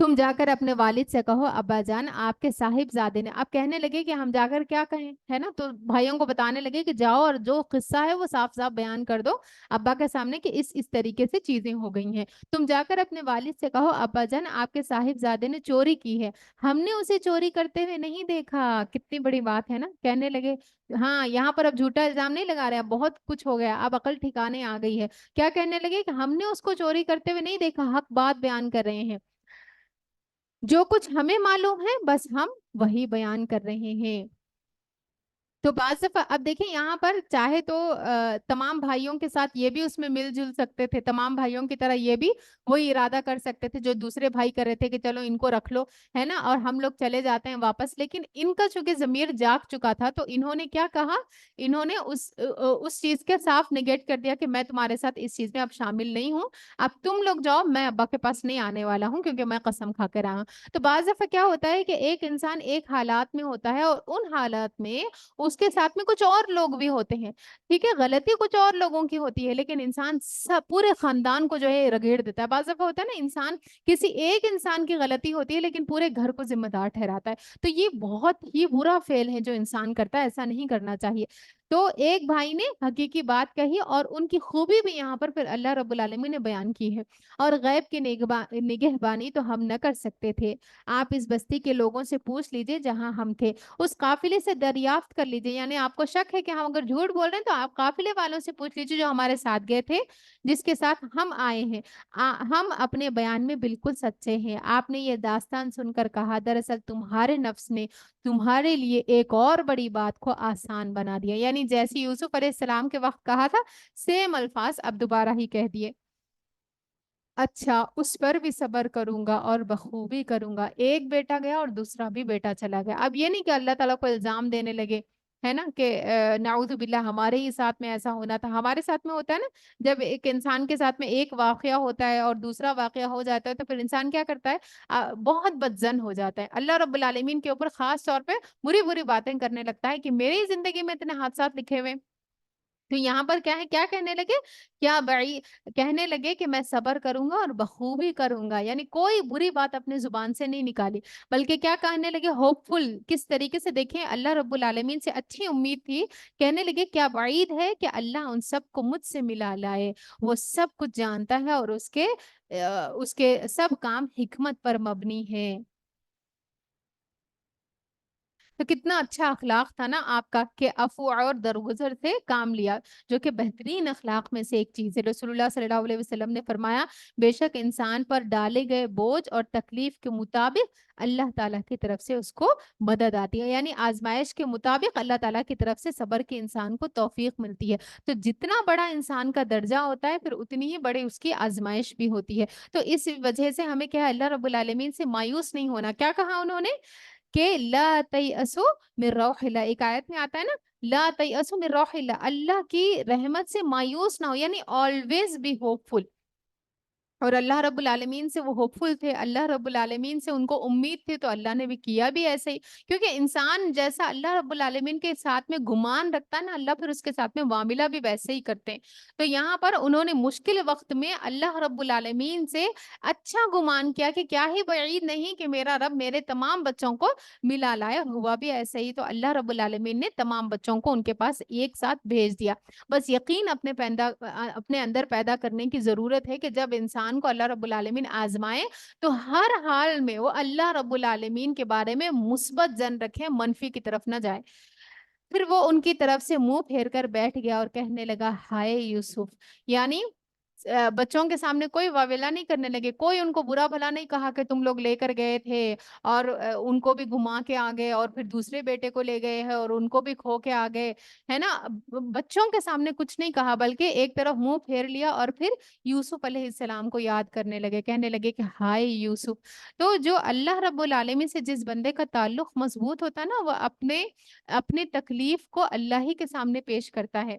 تم جا کر اپنے والد سے کہو ابا جان آپ کے صاحبزادے نے، اب کہنے لگے کہ ہم جا کر کیا کہیں، ہے نا، تو بھائیوں کو بتانے لگے کہ جاؤ اور جو قصہ ہے وہ صاف صاف بیان کر دو ابا کے سامنے کہ اس طریقے سے چیزیں ہو گئی ہیں۔ تم جا کر اپنے والد سے کہو ابا جان آپ کے صاحبزادے نے چوری کی ہے، ہم نے اسے چوری کرتے ہوئے نہیں دیکھا۔ کتنی بڑی بات ہے نا، کہنے لگے ہاں یہاں پر اب جھوٹا الزام نہیں لگا رہے، اب بہت کچھ ہو گیا، اب عقل ٹھکانے آ گئی ہے۔ کیا کہنے لگے کہ ہم نے اس کو چوری کرتے ہوئے نہیں دیکھا، حق بات بیان کر رہے ہیں، جو کچھ ہمیں معلوم ہے بس ہم وہی بیان کر رہے ہیں۔ تو بعض دفعہ اب دیکھیں یہاں پر چاہے تو تمام بھائیوں کے ساتھ یہ بھی اس میں مل جل سکتے تھے، تمام بھائیوں کی طرح یہ بھی وہی ارادہ کر سکتے تھے جو دوسرے بھائی کر رہے تھے کہ چلو ان کو رکھ لو، ہے نا، اور ہم لوگ چلے جاتے ہیں واپس۔ لیکن ان کا چونکہ ضمیر جاگ چکا تھا تو انہوں نے کیا کہا، انہوں نے اس چیز کے صاف نگیٹ کر دیا کہ میں تمہارے ساتھ اس چیز میں اب شامل نہیں ہوں، اب تم لوگ جاؤ، میں ابا کے پاس نہیں آنے والا ہوں کیونکہ میں قسم کھا کر آیا ہوں۔ تو بعض دفعہ کیا ہوتا ہے کہ ایک انسان ایک حالات میں ہوتا ہے اور ان حالات میں اس کے ساتھ میں کچھ اور لوگ بھی ہوتے ہیں، ٹھیک ہے، غلطی کچھ اور لوگوں کی ہوتی ہے لیکن انسان سب پورے خاندان کو جو ہے رگیڑ دیتا ہے۔ بعض دفعہ ہوتا ہے نا انسان کسی ایک انسان کی غلطی ہوتی ہے لیکن پورے گھر کو ذمہ دار ٹھہراتا ہے، تو یہ بہت ہی برا فعل ہے جو انسان کرتا ہے، ایسا نہیں کرنا چاہیے۔ تو ایک بھائی نے حقیقی بات کہی اور ان کی خوبی بھی یہاں پر پھر اللہ رب العالمین نے بیان کی ہے، اور غیب کی نگہبانی تو ہم نہ کر سکتے تھے، آپ اس بستی کے لوگوں سے پوچھ لیجئے جہاں ہم تھے، اس قافلے سے دریافت کر لیجئے، یعنی آپ کو شک ہے کہ ہم اگر جھوٹ بول رہے ہیں تو آپ قافلے والوں سے پوچھ لیجئے جو ہمارے ساتھ گئے تھے، جس کے ساتھ ہم آئے ہیں، ہم اپنے بیان میں بالکل سچے ہیں۔ آپ نے یہ داستان سن کر کہا دراصل تمہارے نفس نے تمہارے لیے ایک اور بڑی بات کو آسان بنا دیا، یعنی جیسی یوسف علیہ السلام کے وقت کہا تھا سیم الفاظ اب دوبارہ ہی کہہ دیے۔ اچھا اس پر بھی صبر کروں گا اور بخوبی کروں گا، ایک بیٹا گیا اور دوسرا بھی بیٹا چلا گیا۔ اب یہ نہیں کہ اللہ تعالیٰ کو الزام دینے لگے، ہے نا، کہ نعوذ باللہ ہمارے ہی ساتھ میں ایسا ہونا تھا، ہمارے ساتھ میں ہوتا ہے نا، جب ایک انسان کے ساتھ میں ایک واقعہ ہوتا ہے اور دوسرا واقعہ ہو جاتا ہے تو پھر انسان کیا کرتا ہے، بہت بدظن ہو جاتا ہے، اللہ رب العالمین کے اوپر خاص طور پہ بری بری باتیں کرنے لگتا ہے کہ میری زندگی میں اتنے حادثات لکھے ہوئے۔ تو یہاں پر کیا ہے، کیا کہنے لگے، کیا بڑی کہنے لگے کہ میں صبر کروں گا اور بخوبی کروں گا، یعنی کوئی بری بات اپنے زبان سے نہیں نکالی، بلکہ کیا کہنے لگے، ہوپ فل، کس طریقے سے دیکھیں اللہ رب العالمین سے اچھی امید تھی، کہنے لگے کیا بعید ہے کہ اللہ ان سب کو مجھ سے ملا لائے، وہ سب کچھ جانتا ہے اور اس کے سب کام حکمت پر مبنی ہے۔ تو کتنا اچھا اخلاق تھا نا آپ کا کہ عفو اور درگزر سے کام لیا، جو کہ بہترین اخلاق میں سے ایک چیز ہے۔ رسول اللہ صلی اللہ علیہ وسلم نے فرمایا بے شک انسان پر ڈالے گئے بوجھ اور تکلیف کے مطابق اللہ تعالیٰ کی طرف سے اس کو مدد آتی ہے، یعنی آزمائش کے مطابق اللہ تعالیٰ کی طرف سے صبر کے انسان کو توفیق ملتی ہے۔ تو جتنا بڑا انسان کا درجہ ہوتا ہے پھر اتنی ہی بڑی اس کی آزمائش بھی ہوتی ہے۔ تو اس وجہ سے ہمیں کیا ہے، اللہ رب العالمین سے مایوس نہیں ہونا۔ کیا کہا انہوں نے کہ لا تیأسو من روح اللہ، ایک آیت میں آتا ہے نا لا تیأسو من روح اللہ، اللہ کی رحمت سے مایوس نہ ہو، یعنی always be hopeful۔ اور اللہ رب العالمین سے وہ ہوپفل تھے، اللہ رب العالمین سے ان کو امید تھی، تو اللہ نے بھی کیا بھی ایسے ہی، کیونکہ انسان جیسا اللہ رب العالمین کے ساتھ میں گمان رکھتا ہے نا، اللہ پھر اس کے ساتھ میں معاملہ بھی ویسے ہی کرتے ہیں۔ تو یہاں پر انہوں نے مشکل وقت میں اللہ رب العالمین سے اچھا گمان کیا کہ کیا ہی بعید نہیں کہ میرا رب میرے تمام بچوں کو ملا لائے، اور ہوا بھی ایسے ہی۔ تو اللہ رب العالمین نے تمام بچوں کو ان کے پاس ایک ساتھ بھیج دیا۔ بس یقین اپنے اندر پیدا کرنے کی ضرورت ہے کہ جب انسان کو اللہ رب العالمین آزمائے تو ہر حال میں وہ اللہ رب العالمین کے بارے میں مثبت ظن رکھے، منفی کی طرف نہ جائے۔ پھر وہ ان کی طرف سے منہ پھیر کر بیٹھ گیا اور کہنے لگا ہائے یوسف، یعنی بچوں کے سامنے کوئی واویلا نہیں کرنے لگے، کوئی ان کو برا بھلا نہیں کہا کہ تم لوگ لے کر گئے تھے اور ان کو بھی گھما کے آ گئے، اور پھر دوسرے بیٹے کو لے گئے ہیں اور ان کو بھی کھو کے آ گئے، ہے نا، بچوں کے سامنے کچھ نہیں کہا بلکہ ایک طرف منہ پھیر لیا اور پھر یوسف علیہ السلام کو یاد کرنے لگے، کہنے لگے کہ ہائے یوسف۔ تو جو اللہ رب العالمین سے جس بندے کا تعلق مضبوط ہوتا ہے نا، وہ اپنے تکلیف کو اللہ ہی کے سامنے پیش کرتا ہے۔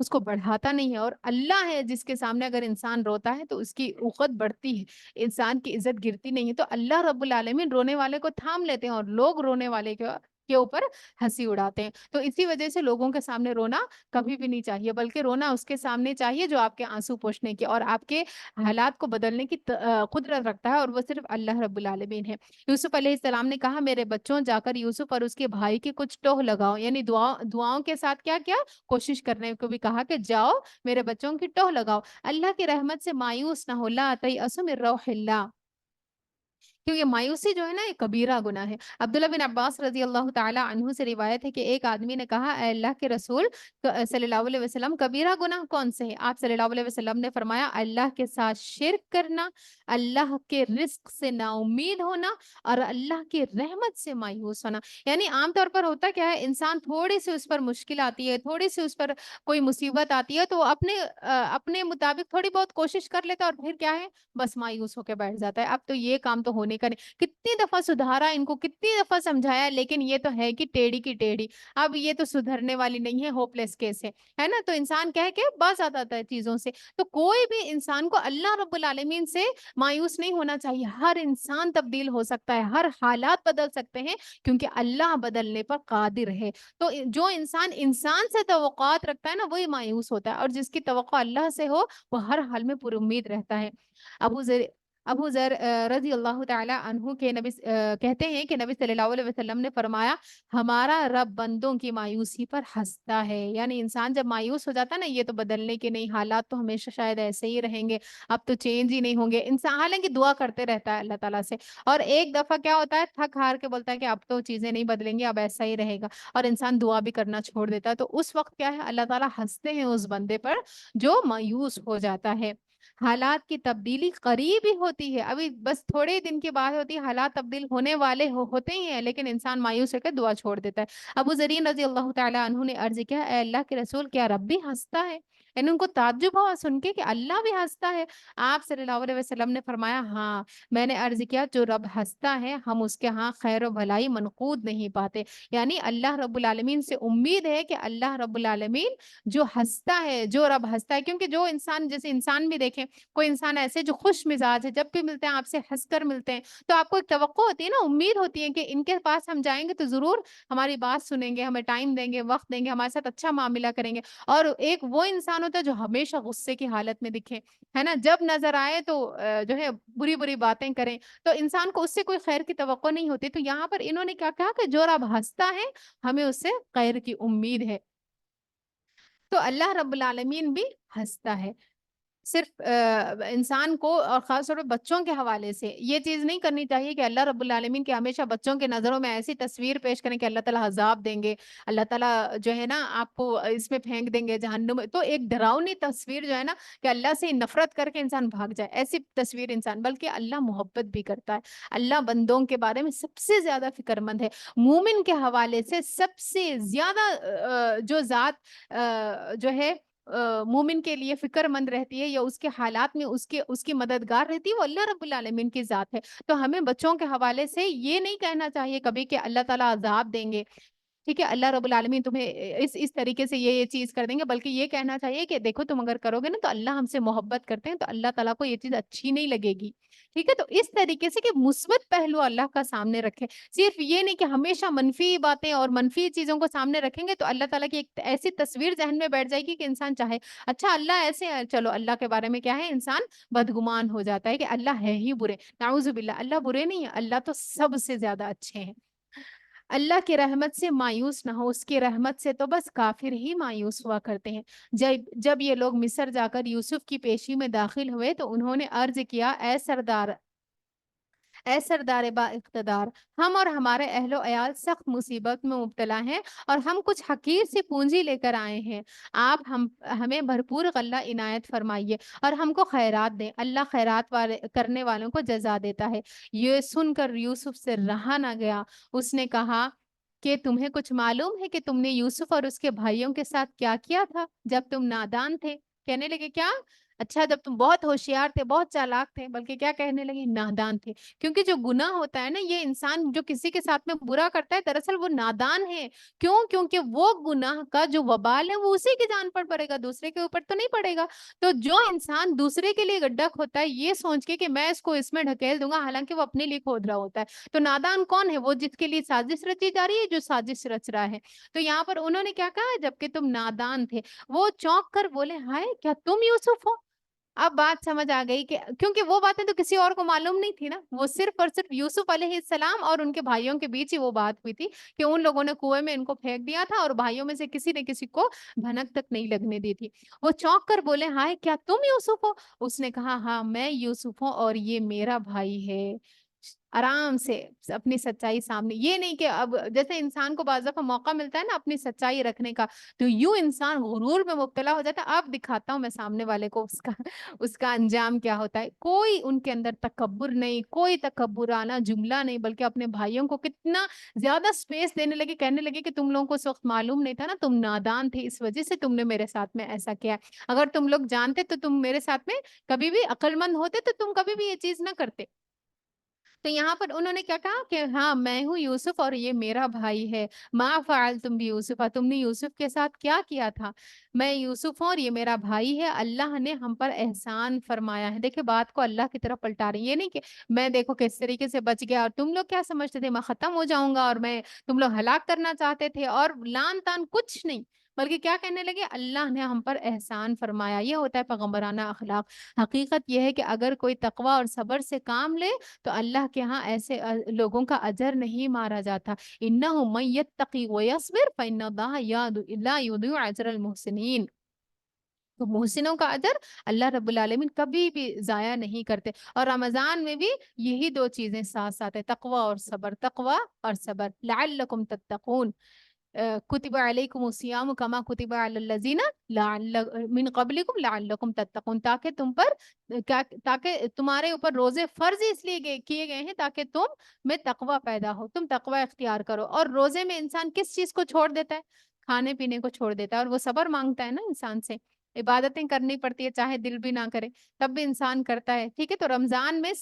اس کو بڑھاتا نہیں ہے. اور اللہ ہے جس کے سامنے اگر انسان روتا ہے تو اس کی عقد بڑھتی ہے, انسان کی عزت گرتی نہیں ہے. تو اللہ رب العالمین رونے والے کو تھام لیتے ہیں اور لوگ رونے والے کے اوپر ہنسی اڑاتے ہیں. تو اسی وجہ سے لوگوں کے سامنے رونا کبھی بھی نہیں چاہیے, بلکہ رونا اس کے سامنے چاہیے جو آپ کے آنسو پوچھنے کی اور آپ کے حالات کو بدلنے کی قدرت رکھتا ہے, اور وہ صرف اللہ رب العالمین ہے. یوسف علیہ السلام نے کہا میرے بچوں جا کر یوسف اور اس کے بھائی کی کچھ ٹوہ لگاؤ, یعنی دعاؤں کے ساتھ کیا کیا کوشش کرنے کو بھی کہا کہ جاؤ میرے بچوں کی ٹوہ لگاؤ, اللہ کی رحمت سے مایوس نہ ہو, لا تیأسوا من روح اللہ, کیونکہ مایوسی جو ہے نا یہ کبیرہ گناہ ہے. عبداللہ بن عباس رضی اللہ تعالی عنہ سے روایت ہے کہ ایک آدمی نے کہا اے اللہ کے رسول صلی اللہ علیہ وسلم کبیرہ گناہ کون سے ہے؟ آپ صلی اللہ علیہ وسلم نے فرمایا اللہ کے ساتھ شرک کرنا, اللہ کے رزق سے نا امید ہونا, اور اللہ کی رحمت سے مایوس ہونا. یعنی عام طور پر ہوتا کیا ہے, انسان تھوڑی سی اس پر مشکل آتی ہے, تھوڑی سی اس پر کوئی مصیبت آتی ہے تو اپنے مطابق تھوڑی بہت کوشش کر لیتا ہے اور پھر کیا ہے بس مایوس ہو کے بیٹھ جاتا ہے. اب تو یہ کام تو ہونے کا نہیں, کتنی دفعہ سدھارا ان کو, کتنی دفعہ سمجھایا, لیکن یہ تو ہے کہ ٹیڑھی کی ٹیڑھی, اب یہ تو سدھرنے والی نہیں ہے, ہوپ لیس کیس ہے نا. تو انسان کہہ کے باز آتا ہے چیزوں سے. تو کوئی بھی انسان کو اللہ رب العالمین سے مایوس نہیں ہونا چاہیے. ہر انسان تبدیل ہو سکتا ہے, ہر حالات بدل سکتے ہیں, کیونکہ اللہ بدلنے پر قادر ہے. تو جو انسان سے توقعات رکھتا ہے نا وہی مایوس ہوتا ہے, اور جس کی توقع اللہ سے ہو وہ ہر حال میں پر امید رہتا ہے. ابو ذر رضی اللہ تعالی عنہ کے نبی کہتے ہیں کہ نبی صلی اللہ علیہ وسلم نے فرمایا ہمارا رب بندوں کی مایوسی پر ہنستا ہے. یعنی انسان جب مایوس ہو جاتا ہے نا, یہ تو بدلنے کے نہیں, حالات تو ہمیشہ شاید ایسے ہی رہیں گے, اب تو چینج ہی نہیں ہوں گے. انسان حالانکہ دعا کرتے رہتا ہے اللہ تعالیٰ سے, اور ایک دفعہ کیا ہوتا ہے تھک ہار کے بولتا ہے کہ اب تو چیزیں نہیں بدلیں گی, اب ایسا ہی رہے گا, اور انسان دعا بھی کرنا چھوڑ دیتا ہے. تو اس وقت کیا ہے اللہ تعالیٰ ہنستے ہیں اس بندے پر جو مایوس ہو جاتا ہے. حالات کی تبدیلی قریب ہی ہوتی ہے, ابھی بس تھوڑے دن کی بات ہوتی ہے, حالات تبدیل ہونے والے ہوتے ہی ہیں, لیکن انسان مایوس ہو کے دعا چھوڑ دیتا ہے. ابو ذرین رضی اللہ تعالی عنہ نے عرض کیا اے اللہ کے رسول کیا رب بھی ہنستا ہے؟ یعنی ان کو تعجب ہوا سن کے کہ اللہ بھی ہنستا ہے. آپ صلی اللہ علیہ وسلم نے فرمایا ہاں, میں نے عرض کیا جو رب ہنستا ہے ہم اس کے ہاں خیر و بھلائی منقود نہیں پاتے. یعنی اللہ رب العالمین سے امید ہے کہ اللہ رب العالمین جو ہنستا ہے, جو رب ہنستا ہے, کیونکہ جو انسان جیسے انسان بھی دیکھیں, کوئی انسان ایسے جو خوش مزاج ہے, جب بھی ملتے ہیں آپ سے ہنس کر ملتے ہیں, تو آپ کو ایک توقع ہوتی ہے نا, امید ہوتی ہے کہ ان کے پاس ہم جائیں گے تو ضرور ہماری بات سنیں گے, ہمیں ٹائم دیں گے, وقت دیں گے, ہمارے ساتھ اچھا معاملہ کریں گے. اور ایک وہ انسان ہوتا ہے جو ہمیشہ غصے کی حالت میں دکھے, ہے نا, جب نظر آئے تو جو ہے بری بری باتیں کریں, تو انسان کو اس سے کوئی خیر کی توقع نہیں ہوتی. تو یہاں پر انہوں نے کیا کہا کہ جو رب ہنستا ہے ہمیں اس سے خیر کی امید ہے. تو اللہ رب العالمین بھی ہنستا ہے. صرف انسان کو اور خاص طور پہ بچوں کے حوالے سے یہ چیز نہیں کرنی چاہیے کہ اللہ رب العالمین کے ہمیشہ بچوں کے نظروں میں ایسی تصویر پیش کریں کہ اللہ تعالیٰ عذاب دیں گے, اللہ تعالیٰ جو ہے نا آپ کو اس میں پھینک دیں گے جہنم میں. تو ایک ڈراؤنی تصویر جو ہے نا کہ اللہ سے نفرت کر کے انسان بھاگ جائے, ایسی تصویر انسان, بلکہ اللہ محبت بھی کرتا ہے. اللہ بندوں کے بارے میں سب سے زیادہ فکر مند ہے. مومن کے حوالے سے سب سے زیادہ جو ذات جو ہے مومن کے لیے فکر مند رہتی ہے یا اس کے حالات میں اس کی مددگار رہتی ہے, وہ اللہ رب العالمین کی ذات ہے. تو ہمیں بچوں کے حوالے سے یہ نہیں کہنا چاہیے کبھی کہ اللہ تعالیٰ عذاب دیں گے, ٹھیک ہے, اللہ رب العالمین تمہیں اس طریقے سے یہ چیز کر دیں گے, بلکہ یہ کہنا چاہیے کہ دیکھو تم اگر کرو گے نا تو اللہ ہم سے محبت کرتے ہیں, تو اللہ تعالیٰ کو یہ چیز اچھی نہیں لگے گی. ٹھیک ہے, تو اس طریقے سے کہ مثبت پہلو اللہ کا سامنے رکھے, صرف یہ نہیں کہ ہمیشہ منفی باتیں اور منفی چیزوں کو سامنے رکھیں گے تو اللہ تعالیٰ کی ایک ایسی تصویر ذہن میں بیٹھ جائے گی کہ انسان چاہے اچھا اللہ ایسے ہے, چلو اللہ کے بارے میں کیا ہے انسان بدگمان ہو جاتا ہے کہ اللہ ہے ہی برے. نعوذ باللہ, اللہ برے نہیں ہے, اللہ تو سب سے زیادہ اچھے ہیں. اللہ کی رحمت سے مایوس نہ ہو, اس کی رحمت سے تو بس کافر ہی مایوس ہوا کرتے ہیں. جب یہ لوگ مصر جا کر یوسف کی پیشی میں داخل ہوئے تو انہوں نے عرض کیا اے سردار با اقتدار, ہم اور ہمارے اہل و عیال سخت مصیبت میں مبتلا ہیں اور ہم کچھ حقیر سی پونجی لے کر آئے ہیں. آپ ہمیں بھرپور غلہ عنایت فرمائیے اور ہم کو خیرات دیں, اللہ خیرات کرنے والوں کو جزا دیتا ہے. یہ سن کر یوسف سے رہا نہ گیا, اس نے کہا کہ تمہیں کچھ معلوم ہے کہ تم نے یوسف اور اس کے بھائیوں کے ساتھ کیا کیا تھا جب تم نادان تھے؟ کہنے لگے کیا اچھا جب تم بہت ہوشیار تھے، بہت چالاک تھے، بلکہ کیا کہنے لگے؟ نادان تھے۔ کیونکہ جو گناہ ہوتا ہے نا، یہ انسان جو کسی کے ساتھ میں برا کرتا ہے دراصل وہ نادان ہے۔ کیوں؟ کیونکہ وہ گناہ کا جو وبال ہے وہ اسی کی جان پر پڑے گا، دوسرے کے اوپر تو نہیں پڑے گا۔ تو جو انسان دوسرے کے لیے گڈھا کھودتا ہے یہ سوچ کے کہ میں اس کو اس میں ڈھکیل دوں گا، حالانکہ وہ اپنے لیے کھود رہا ہوتا ہے۔ تو نادان کون ہے؟ وہ جس کے لیے سازش رچی جا رہی ہے، جو سازش رچ رہا ہے۔ تو یہاں پر انہوں نے کیا کہا؟ جبکہ تم نادان تھے، وہ چونک کر بولے ہائے کیا تم یوسف ہو؟ اب بات سمجھ آ گئی کہ کیونکہ وہ باتیں تو کسی اور کو معلوم نہیں تھی نا، وہ صرف اور صرف یوسف علیہ السلام اور ان کے بھائیوں کے بیچ ہی وہ بات ہوئی تھی کہ ان لوگوں نے کنویں میں ان کو پھینک دیا تھا اور بھائیوں میں سے کسی نے کسی کو بھنک تک نہیں لگنے دی تھی۔ وہ چونک کر بولے ہائے کیا تم یوسف ہو؟ اس نے کہا ہاں میں یوسف ہوں اور یہ میرا بھائی ہے۔ آرام سے اپنی سچائی سامنے، یہ نہیں کہ اب جیسے انسان کو بعض دفعہ موقع ملتا ہے نا اپنی سچائی رکھنے کا، تو یوں انسان غرور میں مبتلا ہو جاتا ہے۔ اب دکھاتا ہوں میں سامنے والے کو اس کا انجام کیا ہوتا ہے۔ کوئی ان کے اندر تکبر نہیں، کوئی تکبرانہ جملہ نہیں، بلکہ اپنے بھائیوں کو کتنا زیادہ سپیس دینے لگے، کہنے لگے کہ تم لوگوں کو اس وقت معلوم نہیں تھا نا، تم نادان تھے، اس وجہ سے تم نے میرے ساتھ میں ایسا کیا ہے۔ اگر تم لوگ جانتے تو تم میرے ساتھ میں کبھی بھی عقل مند ہوتے تو تم کبھی بھی یہ چیز نہ کرتے۔ تو یہاں پر انہوں نے کیا کہا کہ ہاں میں ہوں یوسف اور یہ میرا بھائی ہے۔ ما فعلتم بیوسف، تم نے یوسف کے ساتھ کیا کیا تھا؟ میں یوسف ہوں اور یہ میرا بھائی ہے، اللہ نے ہم پر احسان فرمایا ہے۔ دیکھیں بات کو اللہ کی طرف پلٹا رہی ہے، یہ نہیں کہ میں دیکھو کس طریقے سے بچ گیا اور تم لوگ کیا سمجھتے تھے میں ختم ہو جاؤں گا اور میں تم لوگ ہلاک کرنا چاہتے تھے، اور لان تان کچھ نہیں، بلکہ کیا کہنے لگے؟ اللہ نے ہم پر احسان فرمایا۔ یہ ہوتا ہے پیغمبرانہ اخلاق۔ حقیقت یہ ہے کہ اگر کوئی تقوی اور صبر سے کام لے تو اللہ کے ہاں ایسے لوگوں کا اجر نہیں مارا جاتا۔ انہ من یتقی ویصبر فإن اللہ لا یضیع اجر المحسنین۔ تو محسنوں کا اجر اللہ رب العالمین کبھی بھی ضائع نہیں کرتے۔ اور رمضان میں بھی یہی دو چیزیں ساتھ ساتھ ہے، تقوی اور صبر، تقوی اور صبر، لعلکم تتقون۔ کتب علیکم الصیام کما کتب علی الذین من قبلکم لعلکم تتقون، تاکہ تم پر تاکہ تمہارے اوپر روزے فرض اس لیے کیے گئے ہیں تاکہ تم میں تقوی پیدا ہو، تم تقوی اختیار کرو۔ اور روزے میں انسان کس چیز کو چھوڑ دیتا ہے؟ کھانے پینے کو چھوڑ دیتا ہے، اور وہ صبر مانگتا ہے نا انسان سے، عبادتیں کرنی پڑتی ہے چاہے دل بھی نہ کرے تب بھی انسان کرتا ہے، ٹھیک ہے۔ تو رمضان میں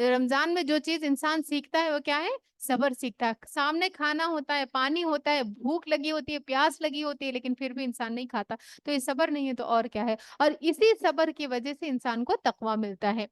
رمضان میں جو چیز انسان سیکھتا ہے وہ کیا ہے؟ صبر سیکھتا ہے۔ سامنے کھانا ہوتا ہے، پانی ہوتا ہے، بھوک لگی ہوتی ہے، پیاس لگی ہوتی ہے، لیکن پھر بھی انسان نہیں کھاتا، تو یہ صبر نہیں ہے تو اور کیا ہے؟ اور اسی صبر کی وجہ سے انسان کو تقوی ملتا ہے۔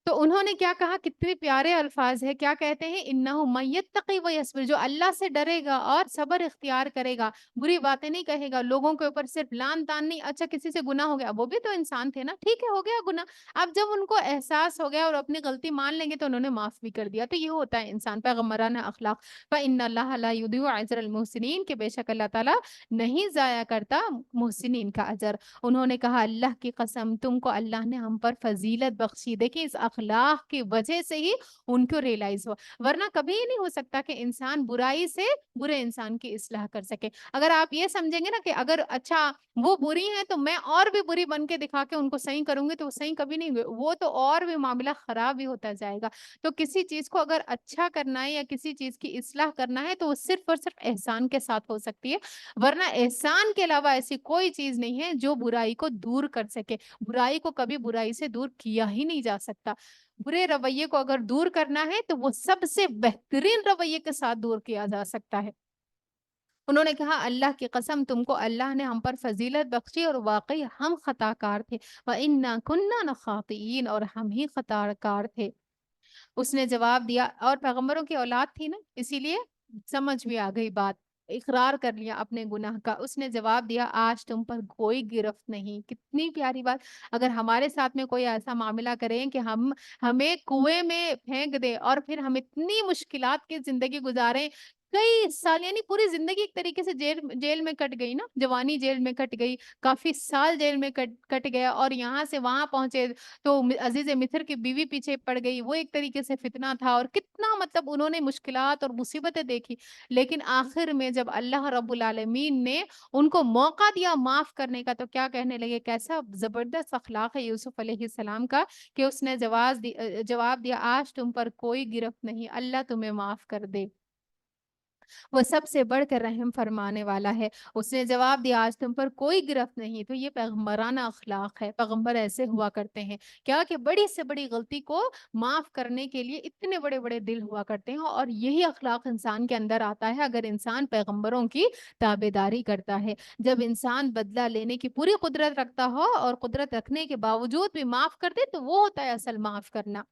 تو انہوں نے کیا کہا؟ کتنے پیارے الفاظ ہے، کیا کہتے ہیں؟ انہو من یتقی ویصبر، جو اللہ سے ڈرے گا اور صبر اختیار کرے گا، بری باتیں نہیں کہے گا، لوگوں کے اوپر صرف لان تان نہیں۔ اچھا کسی سے گناہ ہو گیا، وہ بھی تو انسان تھے نا، ٹھیک ہے ہو گیا گناہ، اب جب ان کو احساس ہو گیا اور اپنی غلطی مان لیں گے تو انہوں نے معاف بھی کر دیا۔ تو یہ ہوتا ہے انسان پیغمبرانہ اخلاق۔ فإن اللہ لا یضیع اجر المحسنین، کہ بے شک اللہ تعالیٰ نہیں ضائع کرتا محسنین کا اجر۔ انہوں نے کہا اللہ کی قسم تم کو اللہ نے ہم پر فضیلت بخشی، دیکھیں اس اخلاق کی وجہ سے ہی ان کو ریئلائز ہوا، ورنہ کبھی نہیں ہو سکتا کہ انسان برائی سے برے انسان کی اصلاح کر سکے۔ اگر آپ یہ سمجھیں گے نا کہ اگر اچھا وہ بری ہیں تو میں اور بھی بری بن کے دکھا کے ان کو صحیح کروں گی، تو وہ صحیح کبھی نہیں ہوئے، وہ تو اور بھی معاملہ خراب ہی ہوتا جائے گا۔ تو کسی چیز کو اگر اچھا کرنا ہے یا کسی چیز کی اصلاح کرنا ہے تو وہ صرف اور صرف احسان کے ساتھ ہو سکتی ہے، ورنہ احسان کے علاوہ ایسی کوئی چیز نہیں ہے جو برائی کو دور کر سکے۔ برائی کو کبھی برائی سے دور کیا ہی نہیں جا سکتا۔ برے رویے کو اگر دور کرنا ہے تو وہ سب سے بہترین رویے کے ساتھ دور کیا جا سکتا ہے۔ انہوں نے کہا اللہ کی قسم تم کو اللہ نے ہم پر فضیلت بخشی اور واقعی ہم خطا کار تھے، وَإِنَّا كُنَّا خَاطِئِينَ، اور ہم ہی خطا کار تھے۔ اس نے جواب دیا، اور پیغمبروں کی اولاد تھی نا اسی لیے سمجھ بھی آ گئی بات، اقرار کر لیا اپنے گناہ کا۔ اس نے جواب دیا آج تم پر کوئی گرفت نہیں۔ کتنی پیاری بات! اگر ہمارے ساتھ میں کوئی ایسا معاملہ کرے کہ ہمیں کنویں میں پھینک دے اور پھر ہم اتنی مشکلات کی زندگی گزاریں، کئی سال، یعنی پوری زندگی ایک طریقے سے جیل میں کٹ گئی نا، جوانی جیل میں کٹ گئی، کافی سال جیل میں کٹ گیا، اور یہاں سے وہاں پہنچے تو عزیز مصر کی بیوی پیچھے پڑ گئی، وہ ایک طریقے سے فتنہ تھا، اور کتنا مطلب انہوں نے مشکلات اور مصیبتیں دیکھی، لیکن آخر میں جب اللہ رب العالمین نے ان کو موقع دیا معاف کرنے کا تو کیا کہنے لگے؟ کیسا زبردست اخلاق ہے یوسف علیہ السلام کا کہ اس نے جواب دیا آج تم پر کوئی گرفت نہیں، اللہ تمہیں معاف کر دے۔ وہ سب سے بڑھ کر رحم فرمانے والا ہے۔ اس نے جواب دیا آج تم پر کوئی گرفت نہیں، تو یہ پیغمبرانہ اخلاق ہے، پیغمبر ایسے ہوا کرتے ہیں کیا کہ بڑی سے بڑی غلطی کو معاف کرنے کے لیے اتنے بڑے بڑے دل ہوا کرتے ہیں، اور یہی اخلاق انسان کے اندر آتا ہے اگر انسان پیغمبروں کی تابعداری کرتا ہے۔ جب انسان بدلہ لینے کی پوری قدرت رکھتا ہو اور قدرت رکھنے کے باوجود بھی معاف کر دے تو وہ ہوتا ہے اصل معاف کرنا۔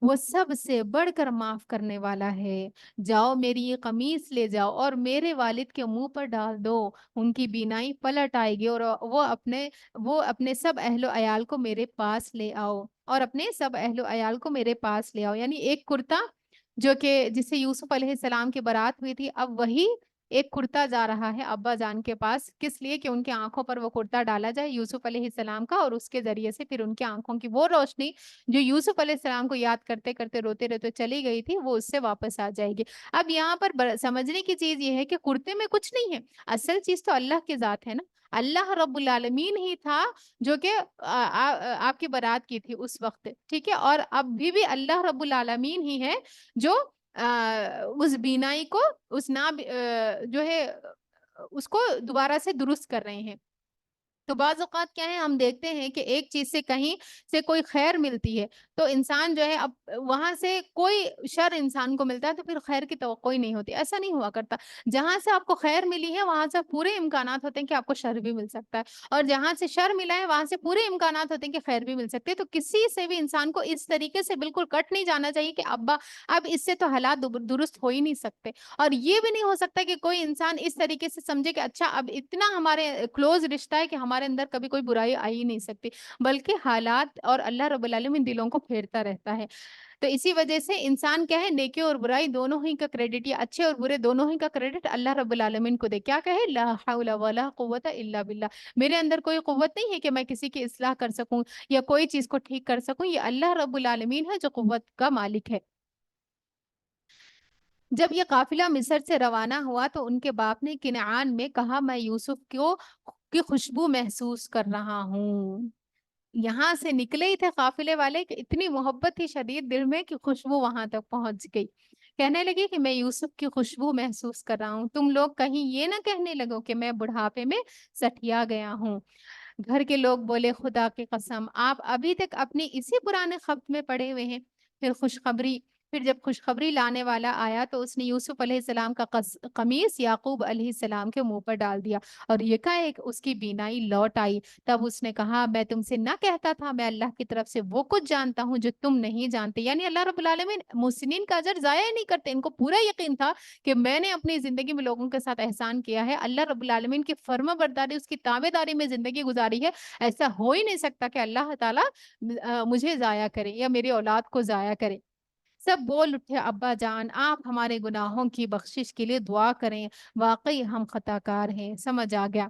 وہ سب سے بڑھ کر معاف کرنے والا ہے۔ جاؤ میری یہ قمیص لے جاؤ اور میرے والد کے منہ پر ڈال دو، ان کی بینائی پلٹ آئے گی، اور وہ اپنے سب اہل و عیال کو میرے پاس لے آؤ، اور اپنے سب اہل و عیال کو میرے پاس لے آؤ۔ یعنی ایک کرتا جو کہ جس سے یوسف علیہ السلام کی برات ہوئی تھی، اب وہی ایک کرتا جا رہا ہے ابا جان کے پاس، کس لیے کہ ان کے آنکھوں پر وہ کرتا ڈالا جائے یوسف علیہ السلام کا، اور اس کے ذریعے سے پھر ان کی آنکھوں کی وہ روشنی جو یوسف علیہ السلام کو یاد کرتے کرتے روتے روتے چلی گئی تھی وہ اس سے واپس آ جائے گی۔ اب یہاں پر سمجھنے کی چیز یہ ہے کہ کرتے میں کچھ نہیں ہے، اصل چیز تو اللہ کی ذات ہے نا۔ اللہ رب العالمین ہی تھا جو کہ آپ کی برات کی تھی اس وقت، ٹھیک ہے، اور اب بھی اللہ رب العالمین ہی ہے جو اس بینائی کو اس جو ہے اس کو دوبارہ سے درست کر رہے ہیں۔ تو بعض اوقات کیا ہے ہم دیکھتے ہیں کہ ایک چیز سے کہیں سے کوئی خیر ملتی ہے تو انسان جو ہے اب وہاں سے کوئی شر انسان کو ملتا ہے تو پھر خیر کی توقع ہی نہیں ہوتی، ایسا نہیں ہوا کرتا۔ جہاں سے آپ کو خیر ملی ہے وہاں سے پورے امکانات ہوتے ہیں کہ آپ کو شر بھی مل سکتا ہے، اور جہاں سے شر ملا ہے وہاں سے پورے امکانات ہوتے ہیں کہ خیر بھی مل سکتے ہیں۔ تو کسی سے بھی انسان کو اس طریقے سے بالکل کٹ نہیں جانا چاہیے کہ اب اس سے تو حالات درست ہو ہی نہیں سکتے، اور یہ بھی نہیں ہو سکتا کہ کوئی انسان اس طریقے سے سمجھے کہ اچھا اب اتنا ہمارے کلوز رشتہ ہے کہ ہمارے اندر کبھی کوئی برائی آ ہی نہیں سکتی، بلکہ حالات اور اللہ رب العالمین دلوں کو پھیرتا رہتا ہے۔ تو اسی وجہ سے انسان کیا ہے نیکی اور برائی دونوں ہی کا کریڈٹ، یا اچھے اور برے دونوں ہی کا کریڈٹ اللہ رب العالمین کو دے۔ کیا کہے لا حول ولا قوت الا باللہ، میرے اندر کوئی قوت نہیں ہے کہ میں کسی کی اصلاح کر سکوں یا کوئی چیز کو ٹھیک کر سکوں، یہ اللہ رب العالمین ہے جو قوت کا مالک ہے۔ جب یہ قافلہ مصر سے روانہ ہوا تو ان کے باپ نے کنعان میں کہا میں یوسف کی خوشبو محسوس کر رہا ہوں۔ یہاں سے نکلے ہی تھے قافلے والے کہ اتنی محبت تھی شدید دل میں کہ خوشبو وہاں تک پہنچ گئی۔ کہنے لگی کہ میں یوسف کی خوشبو محسوس کر رہا ہوں، تم لوگ کہیں یہ نہ کہنے لگو کہ میں بڑھاپے میں سٹیا گیا ہوں۔ گھر کے لوگ بولے خدا کی قسم آپ ابھی تک اپنی اسی پرانے خبر میں پڑے ہوئے ہیں۔ پھر جب خوشخبری لانے والا آیا تو اس نے یوسف علیہ السلام کا قمیص یعقوب علیہ السلام کے منہ پر ڈال دیا اور یکایک اس کی بینائی لوٹ آئی۔ تب اس نے کہا میں تم سے نہ کہتا تھا میں اللہ کی طرف سے وہ کچھ جانتا ہوں جو تم نہیں جانتے۔ یعنی اللہ رب العالمین محسنین کا اجر ضائع ہی نہیں کرتے، ان کو پورا یقین تھا کہ میں نے اپنی زندگی میں لوگوں کے ساتھ احسان کیا ہے، اللہ رب العالمین کی فرما برداری اس کی تابعداری میں زندگی گزاری ہے، ایسا ہو ہی نہیں سکتا کہ اللہ تعالیٰ مجھے ضائع کرے یا میری اولاد کو ضائع کرے۔ سب بول اٹھے ابا جان آپ ہمارے گناہوں کی بخشش کے لیے دعا کریں، واقعی ہم خطا کار ہیں۔ سمجھ آ گیا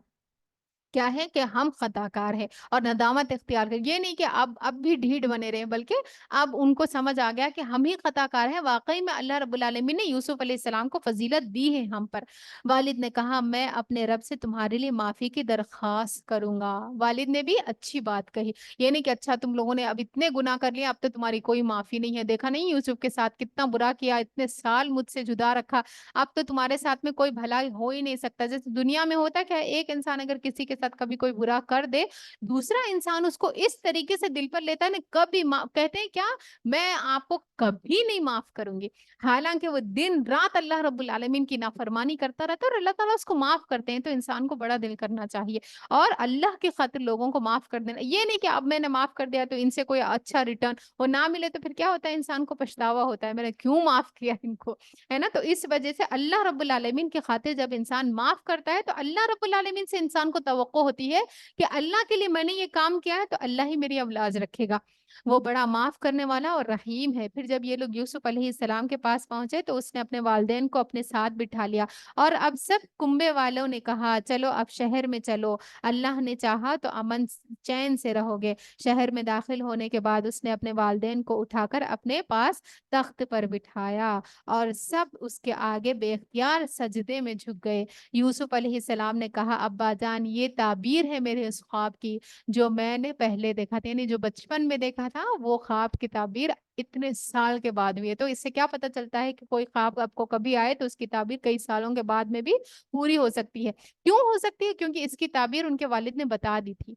کیا ہے کہ ہم خطا کار ہیں اور ندامت اختیار کریں، یہ نہیں کہ اب بھی ڈھیٹ بنے رہے بلکہ اب ان کو سمجھ آ گیا کہ ہم ہی خطا کار ہیں، واقعی میں اللہ رب العالمین نے یوسف علیہ السلام کو فضیلت دی ہے ہم پر۔ والد نے کہا میں اپنے رب سے تمہارے لیے معافی کی درخواست کروں گا۔ والد نے بھی اچھی بات کہی، یہ نہیں کہ اچھا تم لوگوں نے اب اتنے گناہ کر لیا اب تو تمہاری کوئی معافی نہیں ہے، دیکھا نہیں یوسف کے ساتھ کتنا برا کیا، اتنے سال مجھ سے جدا رکھا، اب تو تمہارے ساتھ میں کوئی بھلائی ہو ہی نہیں سکتا۔ جیسے دنیا میں ہوتا ہے کہ ایک انسان اگر کسی کے ساتھ کبھی کوئی برا کر دے دوسرا انسان اس کو اس طریقے سے دل پر لیتا ہے نا، کبھی کہتے ہیں کیا میں آپ کو کبھی نہیں معاف کروں گی، حالانکہ وہ دن رات اللہ رب العالمین کی نافرمانی کرتا رہتا ہے اور اللہ تعالیٰ اس کو معاف کرتے ہیں۔ تو انسان کو بڑا دل کرنا چاہیے اور اللہ کی خاطر لوگوں کو معاف کر دینا، یہ نہیں کہ اب میں نے معاف کر دیا تو ان سے کوئی اچھا ریٹرن وہ نہ ملے تو پھر کیا ہوتا ہے انسان کو پچھتاوا ہوتا ہے میں نے کیوں معاف کیا ان کو، ہے نا۔ تو اس وجہ سے اللہ رب العالمین کی خاطر جب انسان معاف کرتا ہے تو اللہ رب العالمین سے انسان کو توقع ہوتی ہے کہ اللہ کے لیے میں نے یہ کام کیا ہے تو اللہ ہی میری اب لاج رکھے گا، وہ بڑا معاف کرنے والا اور رحیم ہے۔ پھر جب یہ لوگ یوسف علیہ السلام کے پاس پہنچے تو اس نے اپنے والدین کو اپنے ساتھ بٹھا لیا اور اب سب کنبے والوں نے کہا چلو اب شہر میں چلو، اللہ نے چاہا تو امن چین سے رہو گے۔ شہر میں داخل ہونے کے بعد اس نے اپنے والدین کو اٹھا کر اپنے پاس تخت پر بٹھایا اور سب اس کے آگے بے اختیار سجدے میں جھک گئے۔ یوسف علیہ السلام نے کہا ابا جان یہ تعبیر ہے میرے اس خواب کی جو میں نے پہلے دیکھا تھا، یعنی جو بچپن میں دیکھا تھا وہ خواب کی تعبیر اتنے سال کے بعد ہوئی ہے۔ تو اس سے کیا پتہ چلتا ہے کہ کوئی خواب آپ کو کبھی آئے تو اس کی تعبیر کئی سالوں کے بعد میں بھی پوری ہو سکتی ہے۔ کیوں ہو سکتی ہے؟ کیونکہ اس کی تعبیر ان کے والد نے بتا دی تھی۔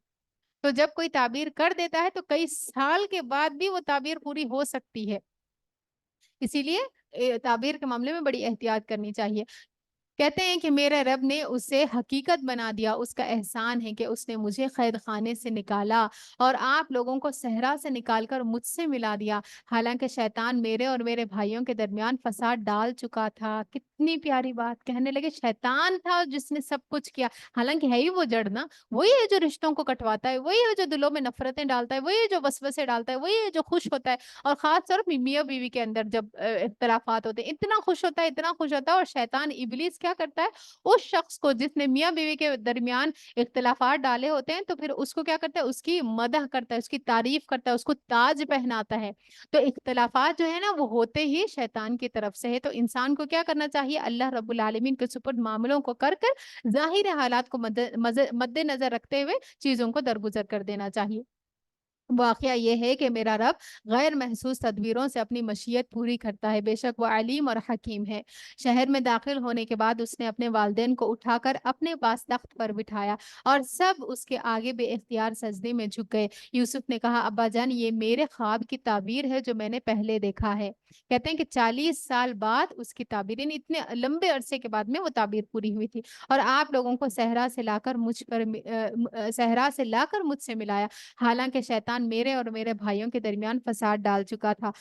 تو جب کوئی تعبیر کر دیتا ہے تو کئی سال کے بعد بھی وہ تعبیر پوری ہو سکتی ہے۔ اسی لیے تعبیر کے معاملے میں بڑی احتیاط کرنی چاہیے۔ کہتے ہیں کہ میرے رب نے اسے حقیقت بنا دیا، اس کا احسان ہے کہ اس نے مجھے قید خانے سے نکالا اور آپ لوگوں کو صحرا سے نکال کر مجھ سے ملا دیا، حالانکہ شیطان میرے اور میرے بھائیوں کے درمیان فساد ڈال چکا تھا۔ کتنی پیاری بات، کہنے لگے شیطان تھا جس نے سب کچھ کیا، حالانکہ ہے ہی وہ جڑ نا، وہی ہے جو رشتوں کو کٹواتا ہے، وہی ہے جو دلوں میں نفرتیں ڈالتا ہے، وہی ہے جو وسوسے ڈالتا ہے، وہی ہے جو خوش ہوتا ہے۔ اور خاص طور پر میاں بیوی کے اندر جب اختلافات ہوتے ہیں اتنا خوش ہوتا ہے، اتنا خوش ہوتا ہے، اور شیطان ابلیس کیا کرتا ہے اس شخص کو جس نے میاں بیوی کے درمیان اختلافات ڈالے ہوتے ہیں، تو پھر اس کو کیا کرتا ہے، اس کی مدح کرتا ہے، اس کی تعریف کرتا ہے، اس کو تاج پہناتا ہے۔ تو اختلافات جو ہے نا وہ ہوتے ہی شیطان کی طرف سے ہے۔ تو انسان کو کیا کرنا چاہیے، اللہ رب العالمین کے سپرد معاملوں کو کر ظاہر حالات کو مد نظر رکھتے ہوئے چیزوں کو درگزر کر دینا چاہیے۔ واقعہ یہ ہے کہ میرا رب غیر محسوس تدبیروں سے اپنی مشیت پوری کرتا ہے، بے شک وہ علیم اور حکیم ہے۔ شہر میں داخل ہونے کے بعد اس نے اپنے والدین کو اٹھا کر اپنے پاس تخت پر بٹھایا اور سب اس کے آگے بے اختیار سجدے میں جھک گئے۔ یوسف نے کہا ابا جان یہ میرے خواب کی تعبیر ہے جو میں نے پہلے دیکھا ہے۔ کہتے ہیں کہ 40 سال بعد اس کی تعبیر، یعنی اتنے لمبے عرصے کے بعد میں وہ تعبیر پوری ہوئی تھی، اور آپ لوگوں کو صحرا سے لا کر مجھ سے ملایا، حالانکہ شیطان میرے اور میرے بھائیوں کے درمیان فساد ڈال چکا تھا۔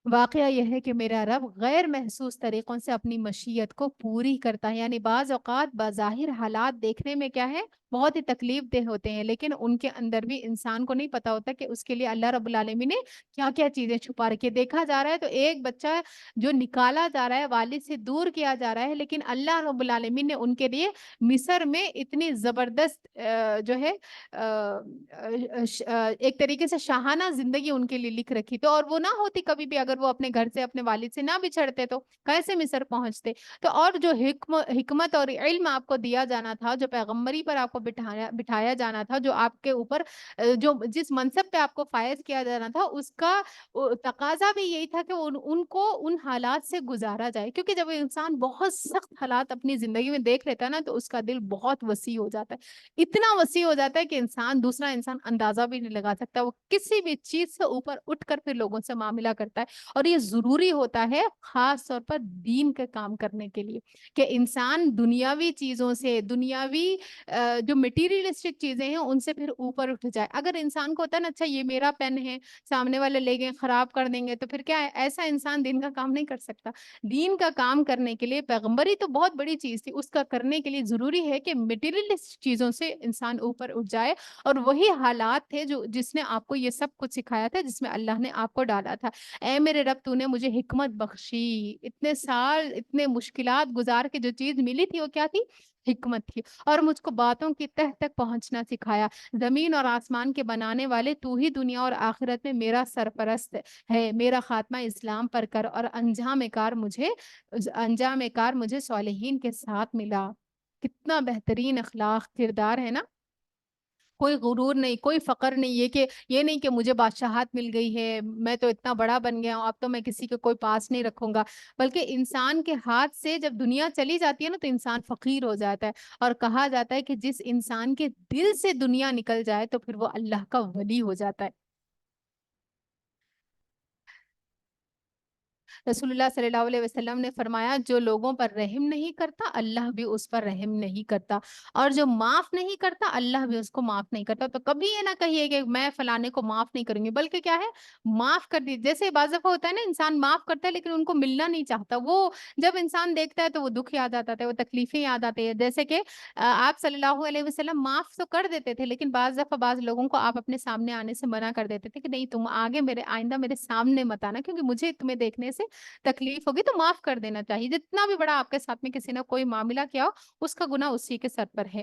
واقعہ یہ ہے کہ میرا رب غیر محسوس طریقوں سے اپنی مشیت کو پوری کرتا ہے، یعنی بعض اوقات بظاہر حالات دیکھنے میں کیا ہے بہت ہی تکلیف دہ ہوتے ہیں، لیکن ان کے اندر بھی انسان کو نہیں پتا ہوتا کہ اس کے لیے اللہ رب العالمین نے کیا کیا چیزیں چھپا رکھی ہے۔ دیکھا جا رہا ہے تو ایک بچہ جو نکالا جا رہا ہے، والد سے دور کیا جا رہا ہے، لیکن اللہ رب العالمین نے ان کے لیے مصر میں اتنی زبردست جو ہے ایک طریقے سے شاہانہ زندگی ان کے لیے لکھ رکھی، تو اور وہ نہ ہوتی کبھی بھی اگر وہ اپنے گھر سے اپنے والد سے نہ بچھڑتے تو کیسے مصر پہنچتے۔ تو اور جو حکمت اور علم آپ کو دیا جانا تھا، جو پیغمبری پر آپ کو بٹھایا جانا تھا، جو آپ کے اوپر جو جس منصب پہ آپ کو فائز کیا جانا تھا، اس کا تقاضا بھی یہی تھا کہ ان کو ان حالات سے گزارا جائے، کیونکہ جب انسان بہت سخت حالات اپنی زندگی میں دیکھ لیتا ہے نا تو اس کا دل بہت وسیع ہو جاتا ہے، اتنا وسیع ہو جاتا ہے کہ دوسرا انسان اندازہ بھی نہیں لگا سکتا، وہ کسی بھی چیز سے اوپر اٹھ کر پھر لوگوں سے معاملہ کرتا ہے۔ اور یہ ضروری ہوتا ہے خاص طور پر دین کا کام کرنے کے لیے، کہ انسان دنیاوی چیزوں سے، دنیاوی جو مٹیریلسٹک چیزیں ہیں ان سے پھر اوپر اٹھ جائے۔ اگر انسان کو ہوتا ہے نا اچھا یہ میرا پین ہے، سامنے والے لے گئے خراب کر دیں گے، تو پھر کیا ہے، ایسا انسان دین کا کام نہیں کر سکتا۔ دین کا کام کرنے کے لیے پیغمبری تو بہت بڑی چیز تھی، اس کا کرنے کے لیے ضروری ہے کہ مٹیریلسٹ چیزوں سے انسان اوپر اٹھ جائے، اور وہی حالات تھے جس نے آپ کو یہ سب کچھ سکھایا تھا، جس میں اللہ نے آپ کو ڈالا تھا۔ اے میرے رب تو نے مجھے حکمت بخشی، اتنے سال اتنے مشکلات گزار کے جو چیز ملی تھی وہ کیا تھی، حکمت تھی، اور مجھ کو باتوں کی تہ تک پہنچنا سکھایا۔ زمین اور آسمان کے بنانے والے تو ہی دنیا اور آخرت میں میرا سرپرست ہے، میرا خاتمہ اسلام پر کر، اور انجام کار مجھے صالحین کے ساتھ ملا۔ کتنا بہترین اخلاق کردار ہے نا، کوئی غرور نہیں، کوئی فقر نہیں، یہ نہیں کہ مجھے بادشاہت مل گئی ہے، میں تو اتنا بڑا بن گیا ہوں اب تو میں کسی کے کوئی پاس نہیں رکھوں گا، بلکہ انسان کے ہاتھ سے جب دنیا چلی جاتی ہے نا تو انسان فقیر ہو جاتا ہے، اور کہا جاتا ہے کہ جس انسان کے دل سے دنیا نکل جائے تو پھر وہ اللہ کا ولی ہو جاتا ہے۔ رسول اللہ صلی اللہ علیہ وسلم نے فرمایا جو لوگوں پر رحم نہیں کرتا اللہ بھی اس پر رحم نہیں کرتا، اور جو معاف نہیں کرتا اللہ بھی اس کو معاف نہیں کرتا۔ تو کبھی یہ نہ کہیے کہ میں فلانے کو معاف نہیں کروں گی، بلکہ کیا ہے، معاف کر دیجیے۔ جیسے بعض دفعہ ہوتا ہے نا انسان معاف کرتا ہے لیکن ان کو ملنا نہیں چاہتا، وہ جب انسان دیکھتا ہے تو وہ دکھ یاد آتا ہے، وہ تکلیفیں یاد آتی ہے۔ جیسے کہ آپ صلی اللہ علیہ وسلم معاف تو کر دیتے تھے، لیکن بعض دفعہ بعض لوگوں کو آپ اپنے سامنے آنے سے منع کر دیتے تھے کہ نہیں تم آگے آئندہ میرے سامنے مت آنا، کیونکہ مجھے تمہیں دیکھنے سے تکلیف ہوگی، تو معاف کر دینا چاہیے۔ جتنا بھی بڑا آپ کے ساتھ میں کسی نے کوئی معاملہ کیا ہو اس کا گناہ اسی کے سر پر ہے۔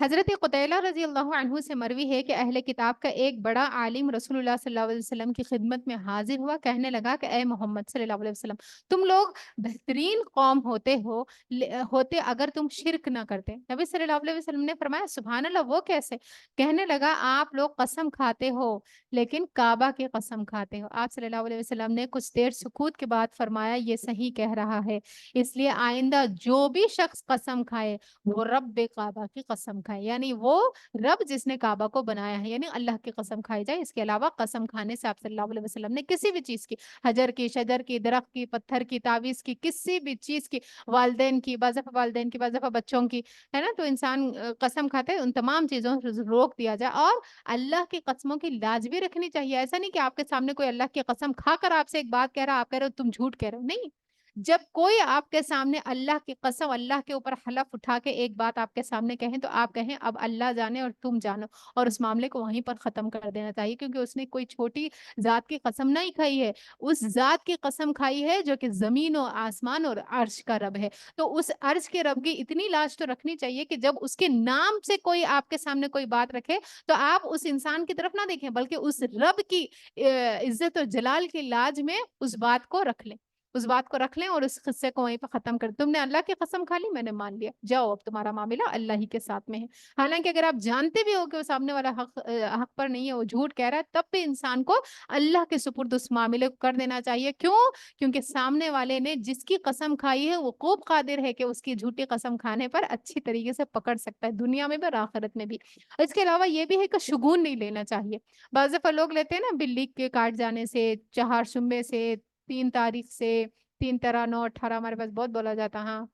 حضرت قتیلہ رضی اللہ عنہ سے مروی ہے کہ اہل کتاب کا ایک بڑا عالم رسول اللہ صلی اللہ علیہ وسلم کی خدمت میں حاضر ہوا، کہنے لگا کہ اے محمد صلی اللہ علیہ وسلم، تم لوگ بہترین قوم ہوتے اگر تم شرک نہ کرتے۔ نبی صلی اللہ علیہ وسلم نے فرمایا سبحان اللہ، وہ کیسے؟ کہنے لگا آپ لوگ قسم کھاتے ہو لیکن کعبہ کی قسم کھاتے ہو۔ آپ صلی اللہ علیہ وسلم نے کچھ دیر سکوت کے بعد فرمایا یہ صحیح کہہ رہا ہے، اس لیے آئندہ جو بھی شخص قسم کھائے وہ رب کعبہ کی قسم کھائے، یعنی وہ رب جس نے کعبہ کو بنایا ہے، یعنی اللہ کی قسم کھائی جائے۔ اس کے علاوہ قسم کھانے سے آپ صلی اللہ علیہ وسلم نے کسی بھی چیز کی، حجر کی، شجر کی، درخت کی، پتھر کی، تعویذ کی، کسی بھی چیز کی، والدین کی، بعض دفعہ والدین کی، بعض دفعہ بچوں کی، ہے نا، تو انسان قسم کھاتے ہیں، ان تمام چیزوں سے روک دیا جائے اور اللہ کی قسموں کی لاج بھی رکھنی چاہیے۔ ایسا نہیں کہ آپ کے سامنے کوئی اللہ کی قسم کھا کر آپ سے ایک بات کہہ رہا، آپ کہہ رہے ہو تم جھوٹ کہہ رہے ہو، نہیں۔ جب کوئی آپ کے سامنے اللہ کی قسم، اللہ کے اوپر حلف اٹھا کے ایک بات آپ کے سامنے کہیں تو آپ کہیں اب اللہ جانے اور تم جانو، اور اس معاملے کو وہیں پر ختم کر دینا چاہیے، کیونکہ اس نے کوئی چھوٹی ذات کی قسم نہیں کھائی ہے، اس ذات کی قسم کھائی ہے جو کہ زمین و آسمان اور عرش کا رب ہے۔ تو اس عرش کے رب کی اتنی لاج تو رکھنی چاہیے کہ جب اس کے نام سے کوئی آپ کے سامنے کوئی بات رکھے تو آپ اس انسان کی طرف نہ دیکھیں، بلکہ اس رب کی عزت و جلال کی لاج میں اس بات کو رکھ لیں، اس بات کو رکھ لیں اور اس قصے کو وہیں پہ ختم کر، تم نے اللہ کی قسم کھا لی، میں نے مان لیا، جاؤ اب تمہارا معاملہ اللہ ہی کے ساتھ میں ہے۔ حالانکہ اگر آپ جانتے بھی ہو کہ وہ سامنے والا حق پر نہیں ہے، وہ جھوٹ کہہ رہا ہے، تب بھی انسان کو اللہ کے سپرد اس معاملے کو کر دینا چاہیے۔ کیوں؟ کیونکہ سامنے والے نے جس کی قسم کھائی ہے وہ خوب قادر ہے کہ اس کی جھوٹی قسم کھانے پر اچھی طریقے سے پکڑ سکتا ہے، دنیا میں بھی اور آخرت میں بھی۔ اس کے علاوہ یہ بھی ہے کہ شگون نہیں لینا چاہیے۔ بعض دفعہ لوگ لیتے ہیں نا، بلی کے کاٹ جانے سے، چہار شمبے سے، 3 تاریخ سے، 3 13 9 18 ہمارے پاس بہت بولا جاتا، ہاں،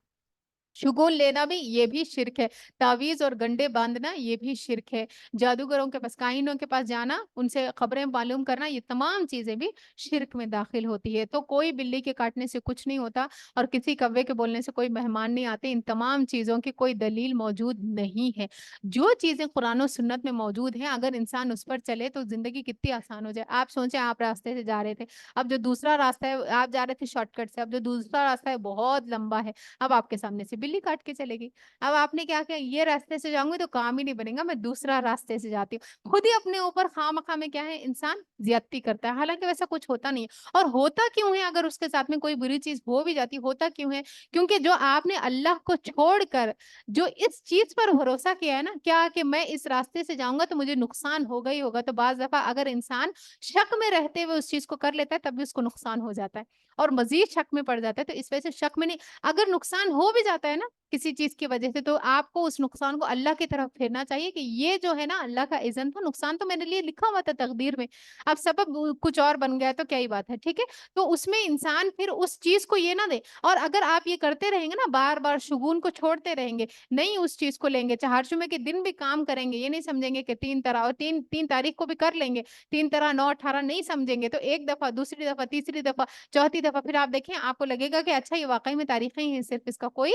شگون لینا بھی یہ بھی شرک ہے، تعویذ اور گنڈے باندھنا یہ بھی شرک ہے، جادوگروں کے پاس، کاہنوں کے پاس جانا، ان سے خبریں معلوم کرنا، یہ تمام چیزیں بھی شرک میں داخل ہوتی ہے۔ تو کوئی بلی کے کاٹنے سے کچھ نہیں ہوتا اور کسی کوے کے بولنے سے کوئی مہمان نہیں آتے، ان تمام چیزوں کی کوئی دلیل موجود نہیں ہے۔ جو چیزیں قرآن و سنت میں موجود ہیں اگر انسان اس پر چلے تو زندگی کتنی آسان ہو جائے۔ آپ سوچیں آپ راستے سے جا رہے تھے، اب جو دوسرا راستہ ہے، آپ جا رہے تھے شارٹ کٹ سے، اب جو دوسرا راستہ ہے بہت لمبا ہے، اب آپ کے سامنے سے بلی کاٹ کے چلے گی، اب آپ نے کیا کیا، یہ راستے سے جاؤں گی تو کام ہی نہیں بنے گا، میں دوسرا راستے سے جاتی ہوں۔ خود ہی اپنے اوپر خواہ میں کیا ہے، انسان زیادتی کرتا ہے، حالانکہ ویسا کچھ ہوتا نہیں ہے۔ اور ہوتا کیوں ہے؟ اگر اس کے ساتھ میں کوئی بری چیز ہو بھی جاتی، ہوتا کیوں ہے؟ کیونکہ جو آپ نے اللہ کو چھوڑ کر جو اس چیز پر بھروسہ کیا ہے نا، کیا کہ میں اس راستے سے جاؤں گا تو مجھے نقصان ہوگا ہی ہوگا، تو بعض دفعہ اگر انسان شک میں رہتے ہوئے اس چیز کو کر لیتا ہے تب بھی اس کو نقصان ہو جاتا ہے اور مزید شک میں پڑ جاتا ہے۔ تو اس وجہ سے شک میں نہیں، اگر نقصان ہو بھی جاتا ہے نا کسی چیز کی وجہ سے، تو آپ کو اس نقصان کو اللہ کی طرف پھیرنا چاہیے کہ یہ جو ہے نا اللہ کا اذن تھا، نقصان تو میرے لیے لکھا ہوا تھا تقدیر میں، اب سبب کچھ اور بن گیا تو کیا ہی بات ہے، ٹھیک ہے؟ تو اس میں انسان پھر اس چیز کو یہ نہ دے، اور اگر آپ یہ کرتے رہیں گے نا، بار بار شگون کو چھوڑتے رہیں گے، نہیں اس چیز کو لیں گے، چہارشمے کے دن بھی کام کریں گے، یہ نہیں سمجھیں گے کہ 3 طرح اور 3 تاریخ کو بھی کر لیں گے، 3 13 9 18 نہیں سمجھیں گے، تو ایک دفعہ، دوسری دفعہ، تیسری دفعہ، چوتھی دفعہ، پھر آپ دیکھیں آپ کو لگے گا کہ اچھا یہ واقعی میں تاریخیں ہی ہیں، صرف اس کا کوئی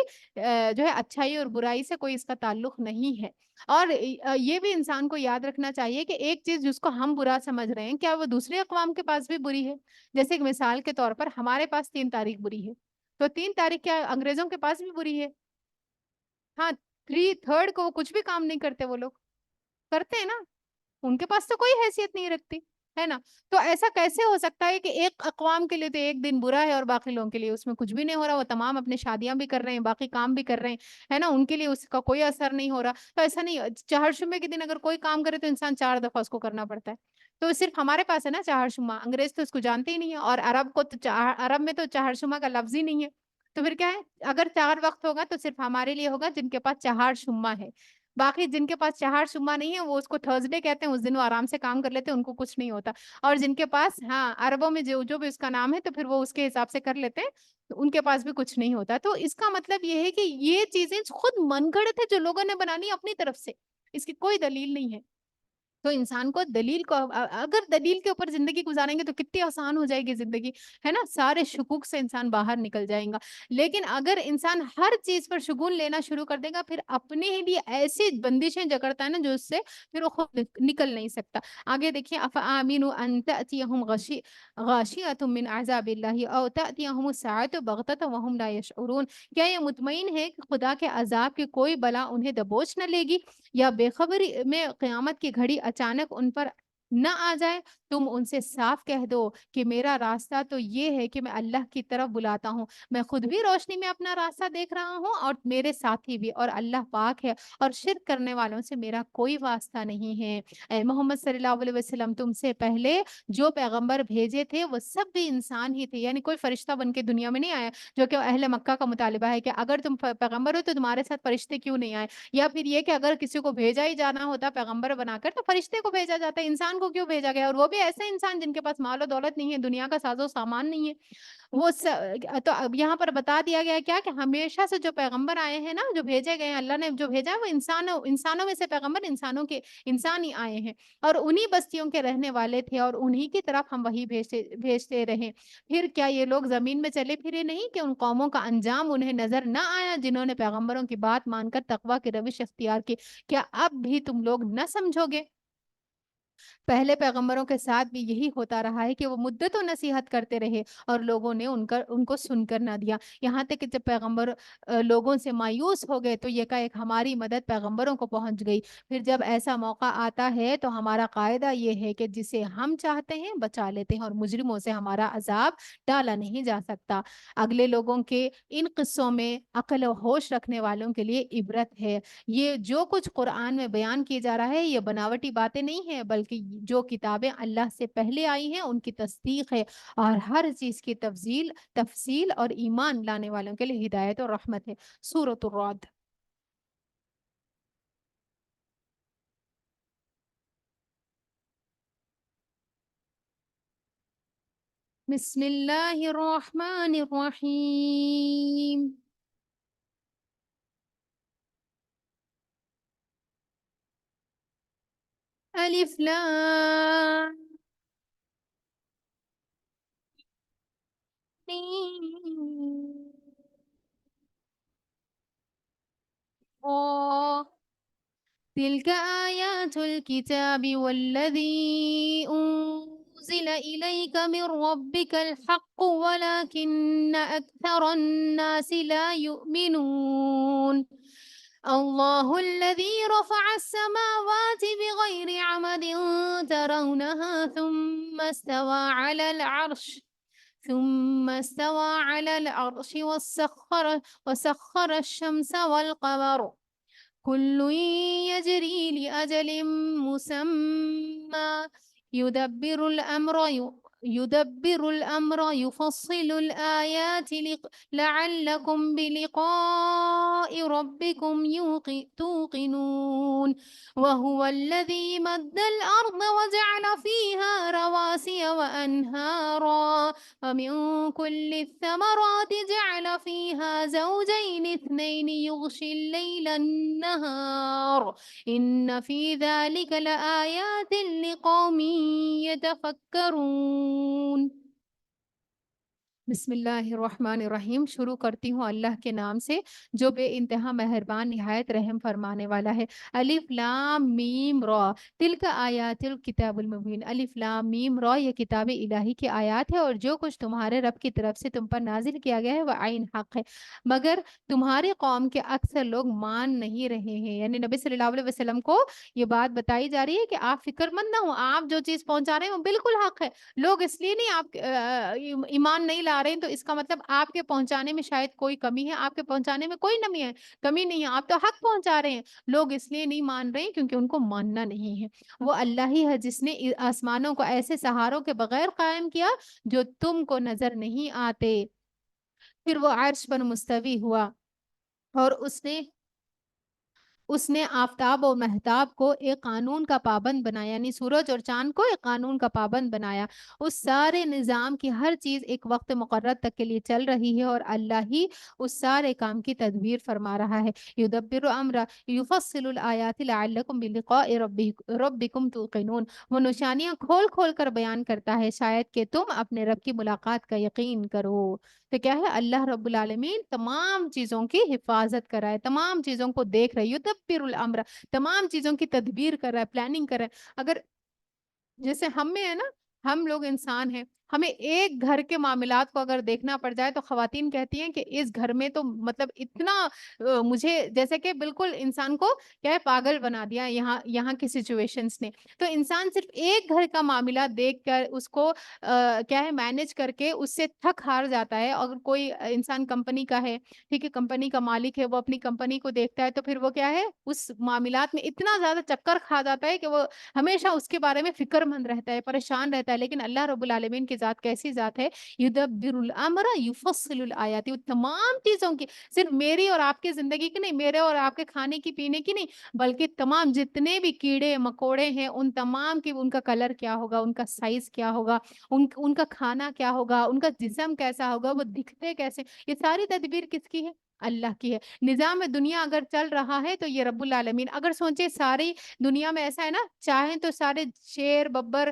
جو ہے اچھائی اور برائی سے کوئی اس کا تعلق نہیں ہے۔ اور یہ بھی انسان کو یاد رکھنا چاہیے کہ ایک چیز جس کو ہم برا سمجھ رہے ہیں، کیا وہ دوسرے اقوام کے پاس بھی بری ہے؟ جیسے ایک مثال کے طور پر ہمارے پاس 3 تاریخ بری ہے، تو 3 تاریخ کیا انگریزوں کے پاس بھی بری ہے؟ ہاں، 3 3 کو وہ کچھ بھی کام نہیں کرتے، وہ لوگ کرتے ہیں نا، ان کے پاس تو کوئی حیثیت نہیں رکھتی، ہے نا؟ تو ایسا کیسے ہو سکتا ہے کہ ایک اقوام کے لیے تو ایک دن برا ہے اور باقی لوگوں کے لیے اس میں کچھ بھی نہیں ہو رہا، وہ تمام اپنی شادیاں بھی کر رہے ہیں، باقی کام بھی کر رہے ہیں، ہے نا، ان کے لیے اس کا کوئی اثر نہیں ہو رہا۔ تو ایسا نہیں، چہارشمے کے دن اگر کوئی کام کرے تو انسان 4 دفعہ اس کو کرنا پڑتا ہے۔ تو صرف ہمارے پاس ہے نا چہارشمہ، انگریز تو اس کو جانتے ہی نہیں ہے، اور عرب کو تو عرب میں تو چہارشمہ کا لفظ ہی نہیں ہے، تو پھر کیا ہے؟ اگر 4 وقت ہوگا تو صرف ہمارے لیے ہوگا جن کے پاس چہارشمہ ہے، باقی جن کے پاس چہارشمہ نہیں ہے وہ اس کو تھرسڈے کہتے ہیں، اس دن وہ آرام سے کام کر لیتے ہیں، ان کو کچھ نہیں ہوتا۔ اور جن کے پاس، ہاں، عربوں میں جو جو بھی اس کا نام ہے تو پھر وہ اس کے حساب سے کر لیتے ہیں، تو ان کے پاس بھی کچھ نہیں ہوتا۔ تو اس کا مطلب یہ ہے کہ یہ چیزیں خود من گھڑت ہے جو لوگوں نے بنانی اپنی طرف سے، اس کی کوئی دلیل نہیں ہے۔ تو انسان کو دلیل کو اگر دلیل کے اوپر زندگی گزاریں گے تو کتنی آسان ہو جائے گی زندگی، ہے نا، سارے شکوک سے انسان باہر نکل جائے گا۔ لیکن اگر انسان ہر چیز پر شگون لینا شروع کر دے گا، پھر اپنے ہی لیے ایسی بندشیں جکڑتا ہے نا جو اس سے پھر وہ خود نکل نہیں سکتا۔ آگے دیکھیے، افامنوا ان تأتیہم غاشیۃ من عذاب اللہ او تأتیہم الساعۃ بغتۃ وہم لا یشعرون، کیا یہ مطمئن ہے کہ خدا کے عذاب کی کوئی بلا انہیں دبوچ نہ لے گی، یا بے خبری میں قیامت کی گھڑی اچانک ان پر نہ آ جائے؟ تم ان سے صاف کہہ دو کہ میرا راستہ تو یہ ہے کہ میں اللہ کی طرف بلاتا ہوں، میں خود بھی روشنی میں اپنا راستہ دیکھ رہا ہوں اور میرے ساتھی بھی، اور اللہ پاک ہے اور شرک کرنے والوں سے میرا کوئی واسطہ نہیں ہے۔ اے محمد صلی اللہ علیہ وسلم، تم سے پہلے جو پیغمبر بھیجے تھے وہ سب بھی انسان ہی تھے، یعنی کوئی فرشتہ بن کے دنیا میں نہیں آیا، جو کہ اہل مکہ کا مطالبہ ہے کہ اگر تم پیغمبر ہو تو تمہارے ساتھ فرشتے کیوں نہیں آئے، یا پھر یہ کہ اگر کسی کو بھیجا ہی جانا ہوتا پیغمبر بنا کر تو فرشتے کو بھیجا جاتا ہے، انسان کو کیوں بھیجا گیا، اور وہ بھی ایسے انسان جن کے پاس مال و دولت نہیں ہے، دنیا کا ساز و سامان نہیں ہے۔ تو اب یہاں پر بتا دیا گیا کیا کہ ہمیشہ سے جو پیغمبر آئے ہیں نا، جو بھیجے گئے ہیں، اللہ نے جو بھیجا ہے وہ انسانوں میں سے پیغمبر انسان ہی آئے ہیں، اور انہی بستیوں کے رہنے والے تھے، اور انہی کی طرف ہم وہی بھیجتے رہے۔ پھر کیا یہ لوگ زمین میں چلے پھرے نہیں کہ ان قوموں کا انجام انہیں نظر نہ آیا جنہوں نے پیغمبروں کی بات مان کر تقوی کی روش اختیار کی؟ کیا اب بھی تم لوگ نہ سمجھو گے؟ پہلے پیغمبروں کے ساتھ بھی یہی ہوتا رہا ہے کہ وہ مدت و نصیحت کرتے رہے اور لوگوں نے ان کو سن کر نہ دیا، یہاں تک کہ جب پیغمبر لوگوں سے مایوس ہو گئے تو ایک ہماری مدد پیغمبروں کو پہنچ گئی۔ پھر جب ایسا موقع آتا ہے تو ہمارا قاعدہ یہ ہے کہ جسے ہم چاہتے ہیں بچا لیتے ہیں، اور مجرموں سے ہمارا عذاب ٹالا نہیں جا سکتا۔ اگلے لوگوں کے ان قصوں میں عقل و ہوش رکھنے والوں کے لیے عبرت ہے۔ یہ جو کچھ قرآن میں بیان کیا جا رہا ہے یہ بناوٹی باتیں نہیں ہیں، بلکہ جو کتابیں اللہ سے پہلے آئی ہیں ان کی تصدیق ہے، اور ہر چیز کی تفصیل اور ایمان لانے والوں کے لیے ہدایت اور رحمت ہے۔ سورۃ الرعد۔ بسم اللہ الرحمن الرحیم۔ الف لام میم تلك آيات الكتاب والذي أنزل إليك من ربك الحق ولكن أكثر الناس لا يؤمنون الله الذي رفع السماوات بغير عمد ترونها ثم استوى على العرش وسخر الشمس والقمر كل يجري لأجل مسمى يدبر الأمر يفصل الآيات لعلكم بلقاء ربكم توقنون وهو الذي مد الأرض وجعل فيها رواسي وأنهارا ومن كل الثمرات جعل فيها زوجين اثنين يغشي الليل النهار إن في ذلك لآيات لقوم يتفكرون۔ بسم اللہ الرحمن الرحیم، شروع کرتی ہوں اللہ کے نام سے جو بے انتہا مہربان نہایت رحم فرمانے والا ہے۔ الف لام میم را تلک آیات الکتاب المبین۔ الف لام میم را یہ کتاب الہی کی آیات ہے اور جو کچھ تمہارے رب کی طرف سے تم پر نازل کیا گیا ہے وہ عین حق ہے، مگر تمہاری قوم کے اکثر لوگ مان نہیں رہے ہیں۔ یعنی نبی صلی اللہ علیہ وسلم کو یہ بات بتائی جا رہی ہے کہ آپ فکر مند نہ ہو، آپ جو چیز پہنچا رہے ہیں وہ بالکل حق ہے، لوگ اس لیے نہیں آپ ایمان نہیں لا رہے ہیں تو اس کا مطلب آپ کے پہنچانے میں شاید کوئی کمی ہے، آپ کے پہنچانے میں کوئی کمی نہیں ہے، آپ تو حق پہنچا رہے ہیں، لوگ اس لیے نہیں مان رہے ہیں کیونکہ ان کو ماننا نہیں ہے۔ وہ اللہ ہی ہے جس نے آسمانوں کو ایسے سہاروں کے بغیر قائم کیا جو تم کو نظر نہیں آتے، پھر وہ عرش پر مستوی ہوا اور اس نے اس نے آفتاب اور مہتاب کو ایک قانون کا پابند بنایا، یعنی سورج اور چاند کو ایک قانون کا پابند بنایا. اس سارے نظام کی ہر چیز ایک وقت مقرر تک کے لیے چل رہی ہے، اور اللہ ہی اس سارے کام کی تدبیر فرما رہا ہے. یدبر امر یفصل الآیات لعلکم بلقاء ربکم توقنون. وہ نشانیاں کھول کھول کر بیان کرتا ہے شاید کہ تم اپنے رب کی ملاقات کا یقین کرو. تو کیا ہے، اللہ رب العالمین تمام چیزوں کی حفاظت کر رہا ہے، تمام چیزوں کو دیکھ رہا ہے. یدبر الامر، تمام چیزوں کی تدبیر کر رہا ہے، پلاننگ کر رہا ہے. اگر جیسے ہم میں ہے نا، ہم لوگ انسان ہیں، ہمیں ایک گھر کے معاملات کو اگر دیکھنا پڑ جائے تو خواتین کہتی ہیں کہ اس گھر میں تو مطلب اتنا مجھے جیسے کہ بالکل انسان کو کیا ہے پاگل بنا دیا یہاں کی سچویشنز نے. تو انسان صرف ایک گھر کا معاملہ دیکھ کر اس کو کیا ہے مینج کر کے اس سے تھک ہار جاتا ہے. اگر کوئی انسان کمپنی کا ہے، ٹھیک ہے، کمپنی کا مالک ہے، وہ اپنی کمپنی کو دیکھتا ہے تو پھر وہ کیا ہے اس معاملات میں اتنا زیادہ چکر کھا جاتا ہے کہ وہ ہمیشہ اس کے بارے میں فکر مند رہتا ہے، پریشان رہتا ہے. لیکن اللہ رب العالمین کی ذات کیسی ذات ہے؟ یدبر الامر یفصل الآیات. وہ تمام چیزوں کی، صرف میری اور آپ کی زندگی کی نہیں، میرے اور آپ کے کھانے کی پینے کی نہیں، بلکہ تمام جتنے بھی کیڑے مکوڑے ہیں ان تمام کی، ان کا کلر کیا ہوگا، ان کا سائز کیا ہوگا، ان کا کھانا کیا ہوگا، ان کا جسم کیسا ہوگا، وہ دکھتے کیسے، یہ ساری تدبیر کس کی ہے؟ اللہ کی ہے. نظام دنیا اگر چل رہا ہے تو یہ رب العالمین. اگر سوچے ساری دنیا میں ایسا ہے نا، چاہیں تو سارے شیر ببر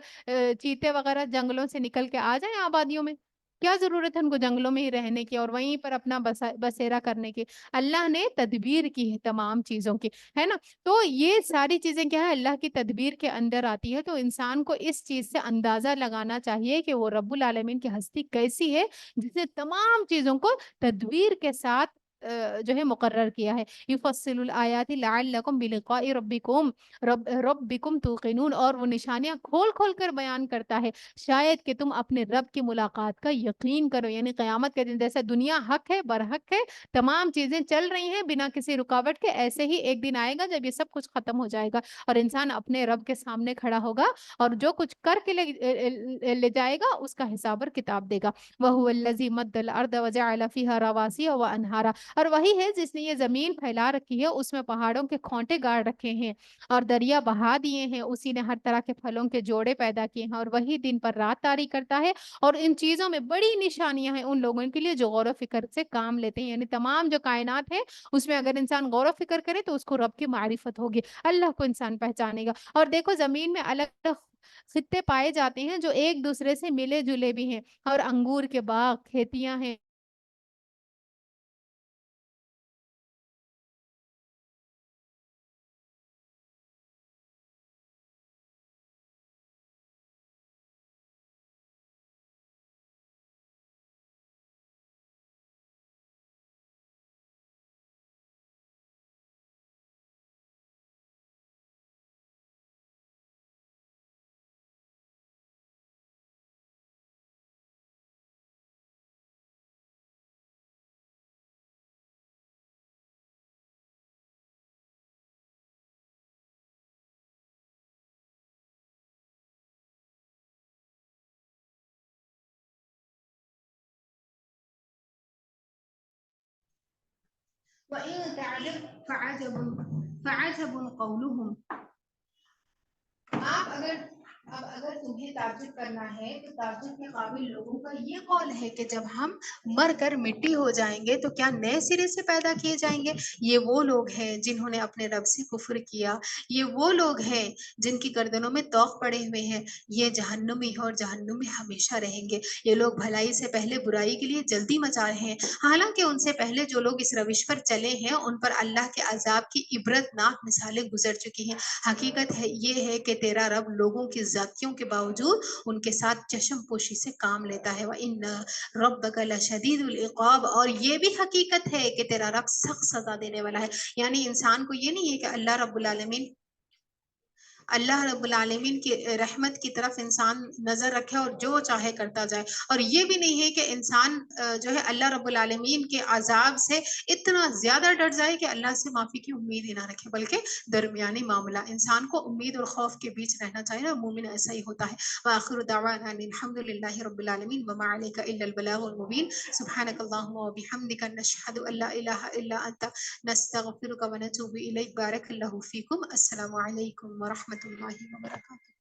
چیتے وغیرہ جنگلوں سے نکل کے آ جائیں آبادیوں میں، کیا ضرورت ہے ان کو جنگلوں میں ہی رہنے کی اور وہیں پر اپنا بسیرا کرنے کی؟ اللہ نے تدبیر کی ہے تمام چیزوں کی، ہے نا. تو یہ ساری چیزیں کیا ہے اللہ کی تدبیر کے اندر آتی ہے. تو انسان کو اس چیز سے اندازہ لگانا چاہیے کہ وہ رب العالمین کی ہستی کیسی ہے جس نے تمام چیزوں کو تدبیر کے ساتھ جو ہے مقرر کیا ہے. یفصل الآیات لعلکم بلقاء ربکم توقنون. اور وہ نشانیاں کھول کھول کر بیان کرتا ہے شاید کہ تم اپنے رب کی ملاقات کا یقین کرو. یعنی قیامت کے دن جیسے دنیا حق ہے، برحق ہے، تمام چیزیں چل رہی ہیں بنا کسی رکاوٹ کے، ایسے ہی ایک دن آئے گا جب یہ سب کچھ ختم ہو جائے گا اور انسان اپنے رب کے سامنے کھڑا ہوگا اور جو کچھ کر کے لے جائے گا اس کا حساب اور کتاب دے گا. وَهُوَ الَّذِي مَدَّ الْأَرْضَ وَجَعَلَ فِيهَا رَوَاسِيَ وَأَنْهَارًا. اور وہی ہے جس نے یہ زمین پھیلا رکھی ہے، اس میں پہاڑوں کے کھونٹے گاڑ رکھے ہیں اور دریا بہا دیے ہیں. اسی نے ہر طرح کے پھلوں کے جوڑے پیدا کیے ہیں اور وہی دن پر رات طاری کرتا ہے. اور ان چیزوں میں بڑی نشانیاں ہیں ان لوگوں کے لیے جو غور و فکر سے کام لیتے ہیں. یعنی تمام جو کائنات ہے اس میں اگر انسان غور و فکر کرے تو اس کو رب کی معرفت ہوگی، اللہ کو انسان پہچانے گا. اور دیکھو زمین میں الگ الگ خطے پائے جاتے ہیں جو ایک دوسرے سے ملے جلے بھی ہیں، اور انگور کے باغ، کھیتیاں ہیں. وَإِن تَعْجَبْ فَعَجَبٌ قَوْلُهُمْ. اگر تمہیں تعجب کرنا ہے تو تعجب کے قابل لوگوں کا یہ قول ہے کہ جب ہم مر کر مٹی ہو جائیں گے تو کیا نئے سرے سے پیدا کیے جائیں گے؟ یہ وہ لوگ ہیں جنہوں نے اپنے رب سے کفر کیا، یہ وہ لوگ ہیں جن کی گردنوں میں توق پڑے ہوئے ہیں، یہ جہنمی ہے اور جہنم میں ہمیشہ رہیں گے. یہ لوگ بھلائی سے پہلے برائی کے لیے جلدی مچا رہے ہیں، حالانکہ ان سے پہلے جو لوگ اس روش پر چلے ہیں ان پر اللہ کے عذاب کی عبرت ناک مثالیں گزر چکی ہیں. حقیقت ہے یہ ہے کہ تیرا رب لوگوں کی زیادتیوں کے باوجود ان کے ساتھ چشم پوشی سے کام لیتا ہے. وَإِنَّ رَبَّكَ لَشَدِيدُ الْعِقَابِ. اور یہ بھی حقیقت ہے کہ تیرا رب سخت سزا دینے والا ہے. یعنی انسان کو یہ نہیں ہے کہ اللہ رب العالمین اللہ رب العالمین کی رحمت کی طرف انسان نظر رکھے اور جو چاہے کرتا جائے. اور یہ بھی نہیں ہے کہ انسان جو ہے اللہ رب العالمین کے عذاب سے اتنا زیادہ ڈر جائے کہ اللہ سے معافی کی امید ہی نہ رکھے، بلکہ درمیانی معاملہ انسان کو امید اور خوف کے بیچ رہنا چاہیے. مومن ایسا ہی ہوتا ہے. وآخر دعوانا ان الحمد للہ رب العالمین وما علیک الا البلاغ المبین. سبحانک اللہم وبحمدک نشہد ان لا الہ الا انت نستغفرک ونتوب الیک. بارک اللہ فیکم. السلام علیکم ورحمۃ اللہ وبرکاتہ.